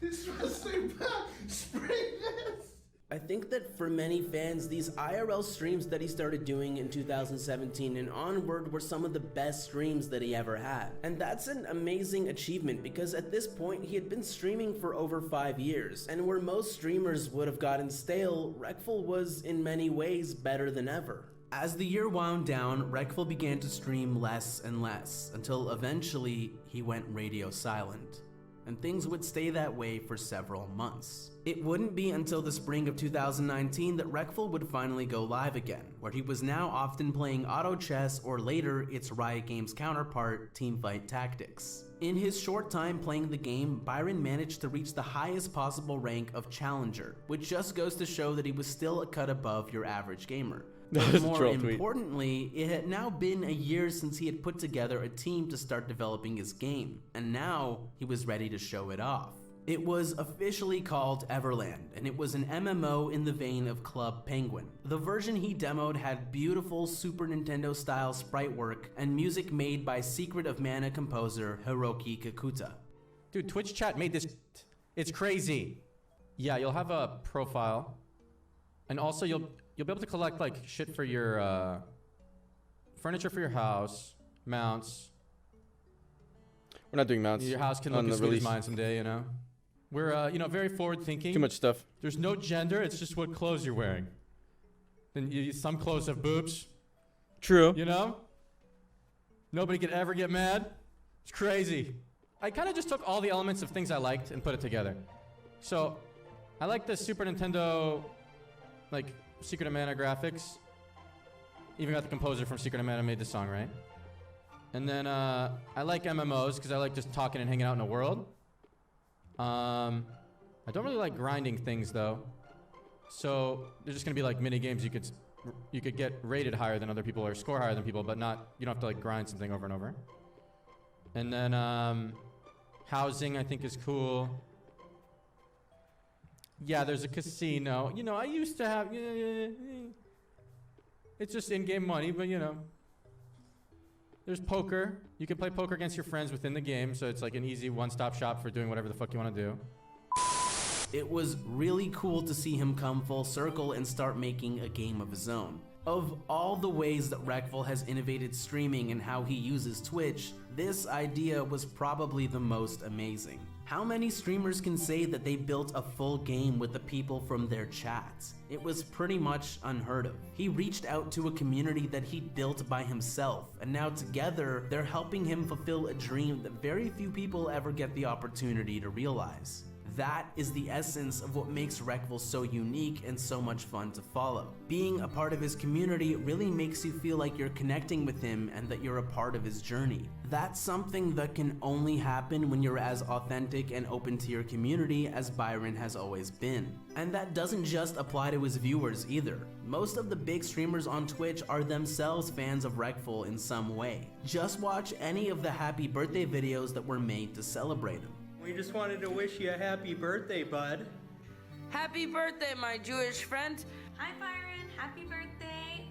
It smells so bad. Spray this. I think that for many fans, these IRL streams that he started doing in 2017 and onward were some of the best streams that he ever had. And that's an amazing achievement because at this point he had been streaming for over 5 years, and where most streamers would have gotten stale, Reckful was in many ways better than ever. As the year wound down, Reckful began to stream less and less, until eventually he went radio silent. And things would stay that way for several months. It wouldn't be until the spring of 2019 that Reckful would finally go live again, where he was now often playing auto chess or later its Riot Games counterpart, Teamfight Tactics. In his short time playing the game, Byron managed to reach the highest possible rank of Challenger, which just goes to show that he was still a cut above your average gamer. But more importantly, it had now been a year since he had put together a team to start developing his game, and now he was ready to show it off. It was officially called Everland, and it was an MMO in the vein of Club Penguin. The version he demoed had beautiful Super Nintendo style sprite work and music made by Secret of Mana composer Hiroki Kikuta. Dude, Twitch chat made this. It's crazy. Yeah, you'll have a profile, and also you'll be able to collect like shit for your furniture for your house, mounts. We're not doing mounts. Your house can look as good as mine someday, you know. We're very forward thinking. Too much stuff. There's no gender. It's just what clothes you're wearing. Then some clothes have boobs. True. You know. Nobody could ever get mad. It's crazy. I kind of just took all the elements of things I liked and put it together. So, I like the Super Nintendo, like Secret of Mana graphics. Even got the composer from Secret of Mana made the song, right? And then I like MMOs because I like just talking and hanging out in the world. I don't really like grinding things though. So there's just gonna be like mini games you could get rated higher than other people or score higher than people, but not you don't have to like grind something over and over. And then housing I think is cool. Yeah, there's a casino. You know, I used to have. It's just in-game money, but you know. There's poker. You can play poker against your friends within the game, so it's like an easy one-stop shop for doing whatever the fuck you want to do. It was really cool to see him come full circle and start making a game of his own. Of all the ways that Reckful has innovated streaming and how he uses Twitch, this idea was probably the most amazing. How many streamers can say that they built a full game with the people from their chats? It was pretty much unheard of. He reached out to a community that he built by himself, and now together, they're helping him fulfill a dream that very few people ever get the opportunity to realize. That is the essence of what makes Reckful so unique and so much fun to follow. Being a part of his community really makes you feel like you're connecting with him and that you're a part of his journey. That's something that can only happen when you're as authentic and open to your community as Byron has always been. And that doesn't just apply to his viewers either. Most of the big streamers on Twitch are themselves fans of Reckful in some way. Just watch any of the happy birthday videos that were made to celebrate him. We just wanted to wish you a happy birthday, bud. Happy birthday, my Jewish friend. Hi, Byron. Happy birthday.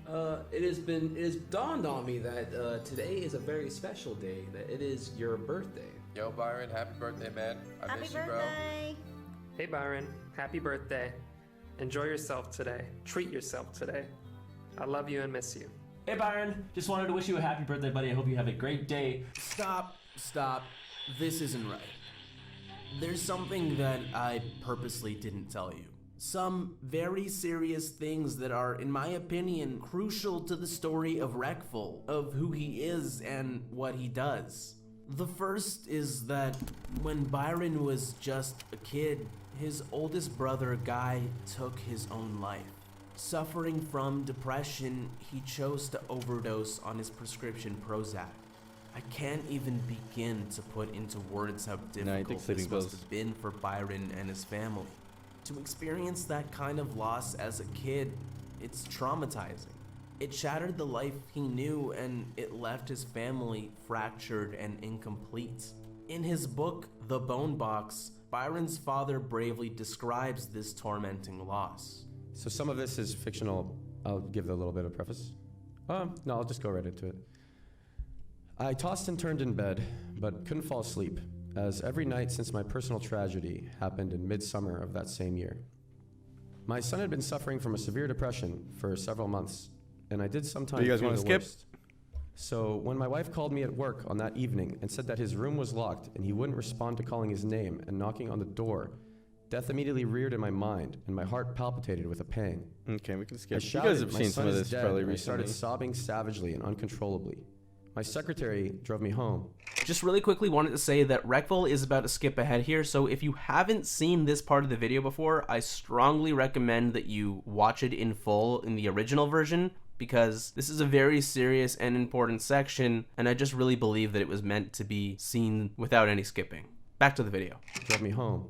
It has dawned on me that today is a very special day, that it is your birthday. Yo, Byron, happy birthday, man. I miss you, bro. Hey, Byron. Happy birthday. Enjoy yourself today. Treat yourself today. I love you and miss you. Hey, Byron. Just wanted to wish you a happy birthday, buddy. I hope you have a great day. Stop. This isn't right. There's something that I purposely didn't tell you. Some very serious things that are, in my opinion, crucial to the story of Reckful, of who he is and what he does. The first is that when Byron was just a kid, his oldest brother, Guy, took his own life. Suffering from depression, he chose to overdose on his prescription Prozac. I can't even begin to put into words how difficult this must have been for Byron and his family. To experience that kind of loss as a kid, it's traumatizing. It shattered the life he knew, and it left his family fractured and incomplete. In his book, The Bone Box, Byron's father bravely describes this tormenting loss. So some of this is fictional. I'll give a little bit of preface. No, I'll just go right into it. I tossed and turned in bed, but couldn't fall asleep, as every night since my personal tragedy happened in midsummer of that same year. My son had been suffering from a severe depression for several months, and I did sometimes Do you guys fear want to the skip? worst. So when my wife called me at work on that evening and said that his room was locked and he wouldn't respond to calling his name and knocking on the door, death immediately reared in my mind, and my heart palpitated with a pang. Okay, we can I skip. You shouted, guys have "My seen son some of is this dead," probably and I started recently. sobbing savagely and uncontrollably. My secretary drove me home. Just really quickly wanted to say that Reckful is about to skip ahead here, so if you haven't seen this part of the video before, I strongly recommend that you watch it in full in the original version, because this is a very serious and important section, and I just really believe that it was meant to be seen without any skipping. Back to the video. Drove me home.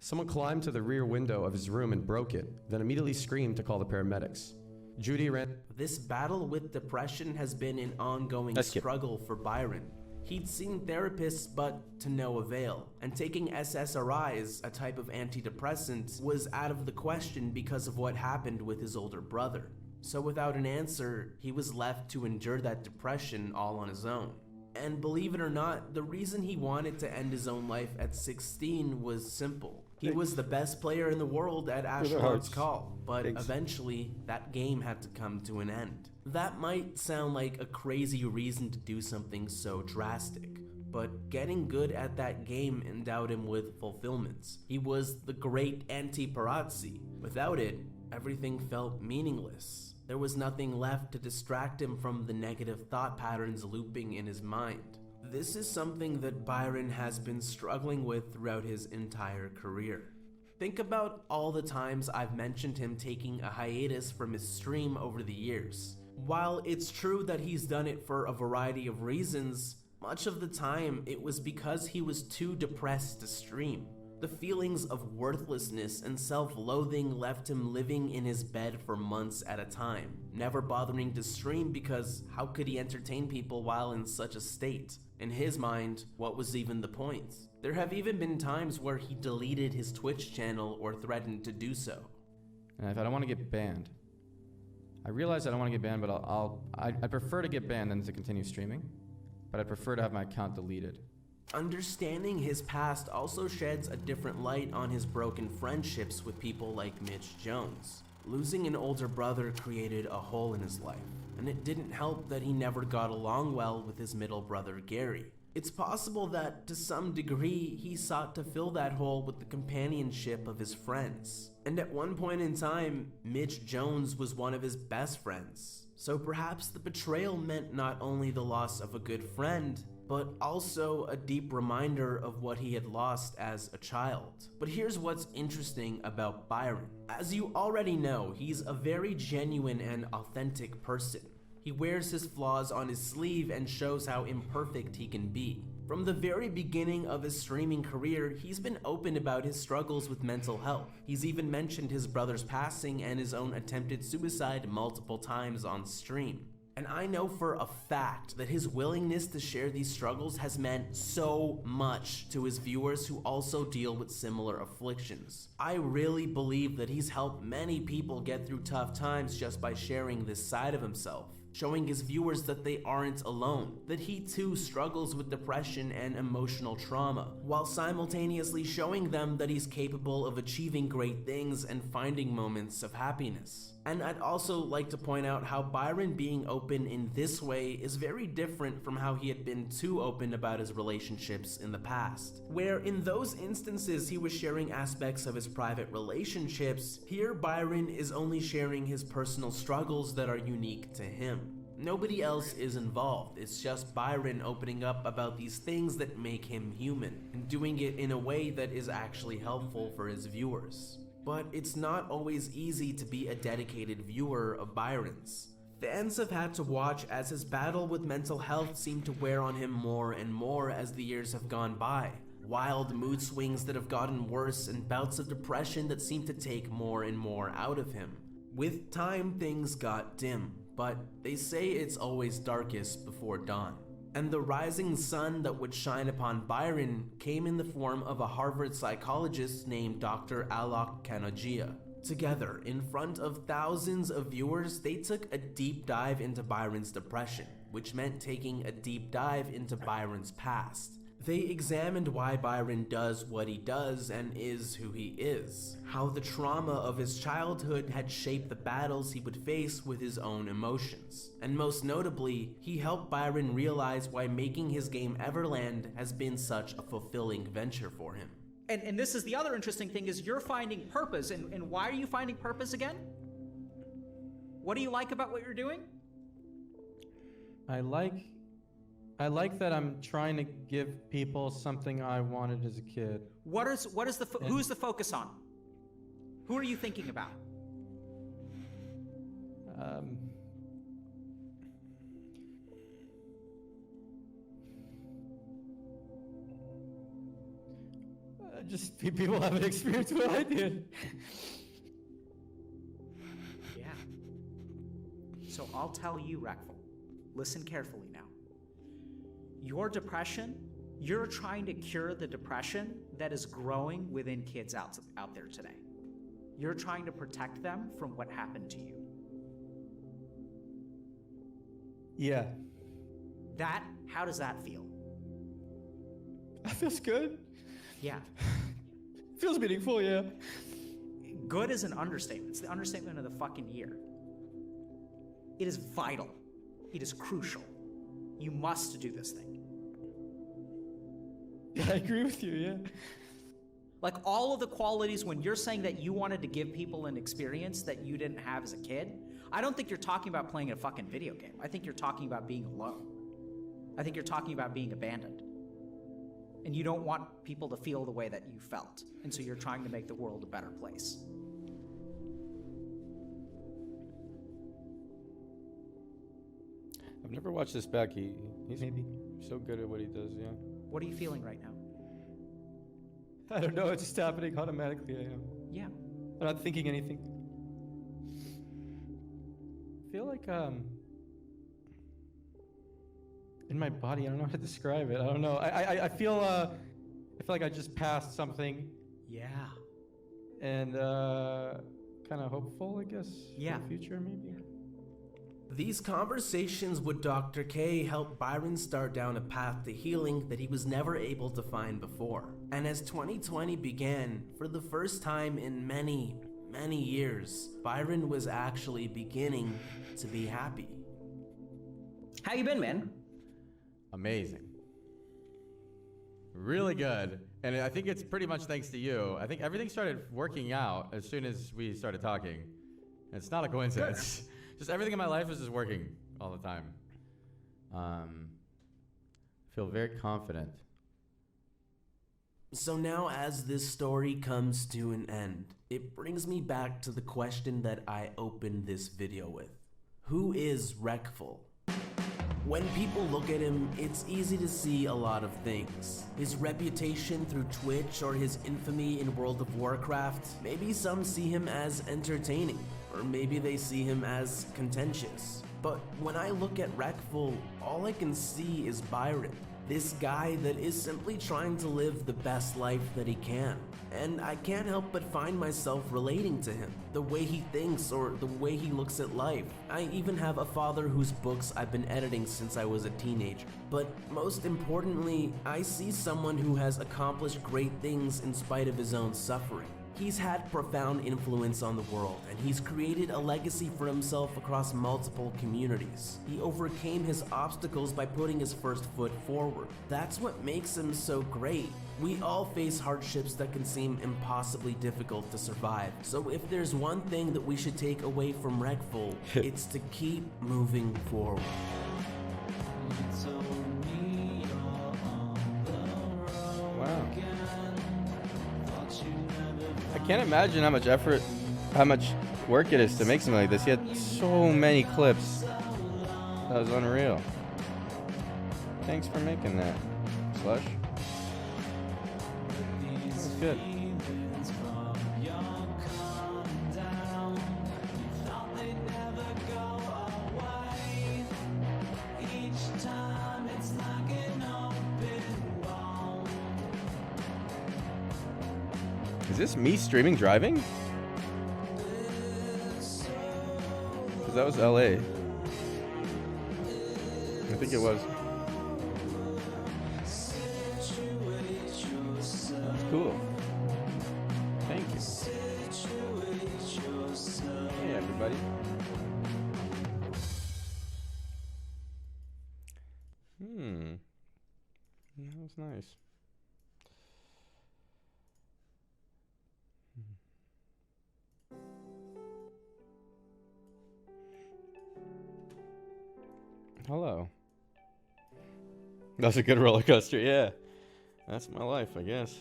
Someone climbed to the rear window of his room and broke it, then immediately screamed to call the paramedics. Judy ran. This battle with depression has been an ongoing struggle for Byron. He'd seen therapists, but to no avail. And taking SSRIs, a type of antidepressant, was out of the question because of what happened with his older brother. So without an answer, he was left to endure that depression all on his own. And believe it or not, the reason he wanted to end his own life at 16 was simple. He was the best player in the world at Ashelon's call, but eventually that game had to come to an end. That might sound like a crazy reason to do something so drastic, but getting good at that game endowed him with fulfillment. He was the great anti-parazzi. Without it, everything felt meaningless. There was nothing left to distract him from the negative thought patterns looping in his mind. This is something that Byron has been struggling with throughout his entire career. Think about all the times I've mentioned him taking a hiatus from his stream over the years. While it's true that he's done it for a variety of reasons, much of the time it was because he was too depressed to stream. The feelings of worthlessness and self-loathing left him living in his bed for months at a time, never bothering to stream because how could he entertain people while in such a state? In his mind, what was even the point? There have even been times where he deleted his Twitch channel or threatened to do so. And if I don't want to get banned, I realize I don't want to get banned, but I prefer to get banned than to continue streaming, but I prefer to have my account deleted. Understanding his past also sheds a different light on his broken friendships with people like Mitch Jones. Losing an older brother created a hole in his life, and it didn't help that he never got along well with his middle brother Gary. It's possible that, to some degree, he sought to fill that hole with the companionship of his friends. And at one point in time, Mitch Jones was one of his best friends. So perhaps the betrayal meant not only the loss of a good friend, but also a deep reminder of what he had lost as a child. But here's what's interesting about Byron. As you already know, he's a very genuine and authentic person. He wears his flaws on his sleeve and shows how imperfect he can be. From the very beginning of his streaming career, he's been open about his struggles with mental health. He's even mentioned his brother's passing and his own attempted suicide multiple times on stream. And I know for a fact that his willingness to share these struggles has meant so much to his viewers who also deal with similar afflictions. I really believe that he's helped many people get through tough times just by sharing this side of himself, showing his viewers that they aren't alone, that he too struggles with depression and emotional trauma, while simultaneously showing them that he's capable of achieving great things and finding moments of happiness. And I'd also like to point out how Byron being open in this way is very different from how he had been too open about his relationships in the past, where in those instances he was sharing aspects of his private relationships. Here Byron is only sharing his personal struggles that are unique to him. Nobody else is involved. It's just Byron opening up about these things that make him human, and doing it in a way that is actually helpful for his viewers. But it's not always easy to be a dedicated viewer of Byron's. Fans have had to watch as his battle with mental health seemed to wear on him more and more as the years have gone by. Wild mood swings that have gotten worse and bouts of depression that seem to take more and more out of him. With time, things got dim, but they say it's always darkest before dawn. And the rising sun that would shine upon Byron came in the form of a Harvard psychologist named Dr. Alok Kanogia. Together, in front of thousands of viewers, they took a deep dive into Byron's depression, which meant taking a deep dive into Byron's past. They examined why Byron does what he does and is who he is, how the trauma of his childhood had shaped the battles he would face with his own emotions. And most notably, he helped Byron realize why making his game Everland has been such a fulfilling venture for him. And this is the other interesting thing, is you're finding purpose. And why are you finding purpose again? What do you like about what you're doing? I like that I'm trying to give people something I wanted as a kid. Who's the focus on? Who are you thinking about? Just people haven't experienced what I did. Yeah. So I'll tell you, Reckful, listen carefully now. Your depression, you're trying to cure the depression that is growing within kids out there today. You're trying to protect them from what happened to you. Yeah. How does that feel? That feels good. Yeah. Feels meaningful, yeah. Good is an understatement. It's the understatement of the fucking year. It is vital. It is crucial. You must do this thing. Yeah, I agree with you, yeah. Like all of the qualities, when you're saying that you wanted to give people an experience that you didn't have as a kid, I don't think you're talking about playing a fucking video game. I think you're talking about being alone. I think you're talking about being abandoned. And you don't want people to feel the way that you felt. And so you're trying to make the world a better place. I've never watched this back. He's maybe so good at what he does, yeah. What are you feeling right now? I don't know, it's just happening automatically, I am. Yeah. I'm not thinking anything. I feel like, in my body, I don't know how to describe it. I don't know. I feel like I just passed something. Yeah. And, kind of hopeful, I guess, yeah. for the future, maybe. These conversations with Dr. K helped Byron start down a path to healing that he was never able to find before. And as 2020 began, for the first time in many, many years, Byron was actually beginning to be happy. How you been, man? Amazing. Really good. And I think it's pretty much thanks to you. I think everything started working out as soon as we started talking. And it's not a coincidence. Just everything in my life is just working all the time. I feel very confident. So now as this story comes to an end, it brings me back to the question that I opened this video with. Who is Reckful? When people look at him, it's easy to see a lot of things. His reputation through Twitch or his infamy in World of Warcraft, maybe some see him as entertaining, or maybe they see him as contentious. But when I look at Reckful, all I can see is Byron, this guy that is simply trying to live the best life that he can. And I can't help but find myself relating to him, the way he thinks or the way he looks at life. I even have a father whose books I've been editing since I was a teenager. But most importantly, I see someone who has accomplished great things in spite of his own suffering. He's had profound influence on the world, and he's created a legacy for himself across multiple communities. He overcame his obstacles by putting his first foot forward. That's what makes him so great. We all face hardships that can seem impossibly difficult to survive. So if there's one thing that we should take away from Reckful, it's to keep moving forward. Wow. I can't imagine how much effort, how much work it is to make something like this. He had so many clips. That was unreal. Thanks for making that, Slush. That's good. Is this me streaming driving? Because that was LA. I think it was. That's cool. Thank you. Hey, everybody. That was nice. Hello. That was a good roller coaster, yeah. That's my life, I guess.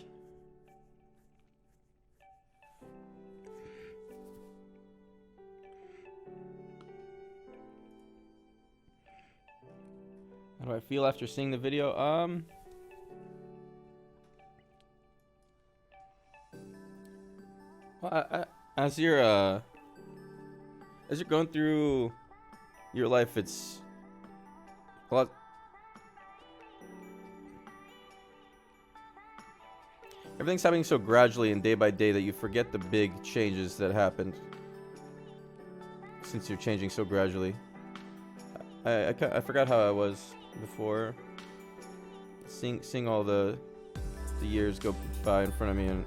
How do I feel after seeing the video? Well, as you're going through your life, it's a lot. Everything's happening so gradually and day by day that you forget the big changes that happened since you're changing so gradually. I forgot how I was before. Seeing all the years go by in front of me in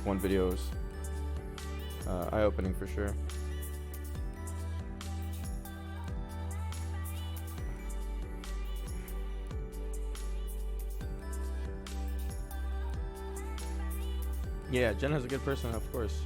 one video was eye-opening for sure. Yeah, Jen has a good person, of course.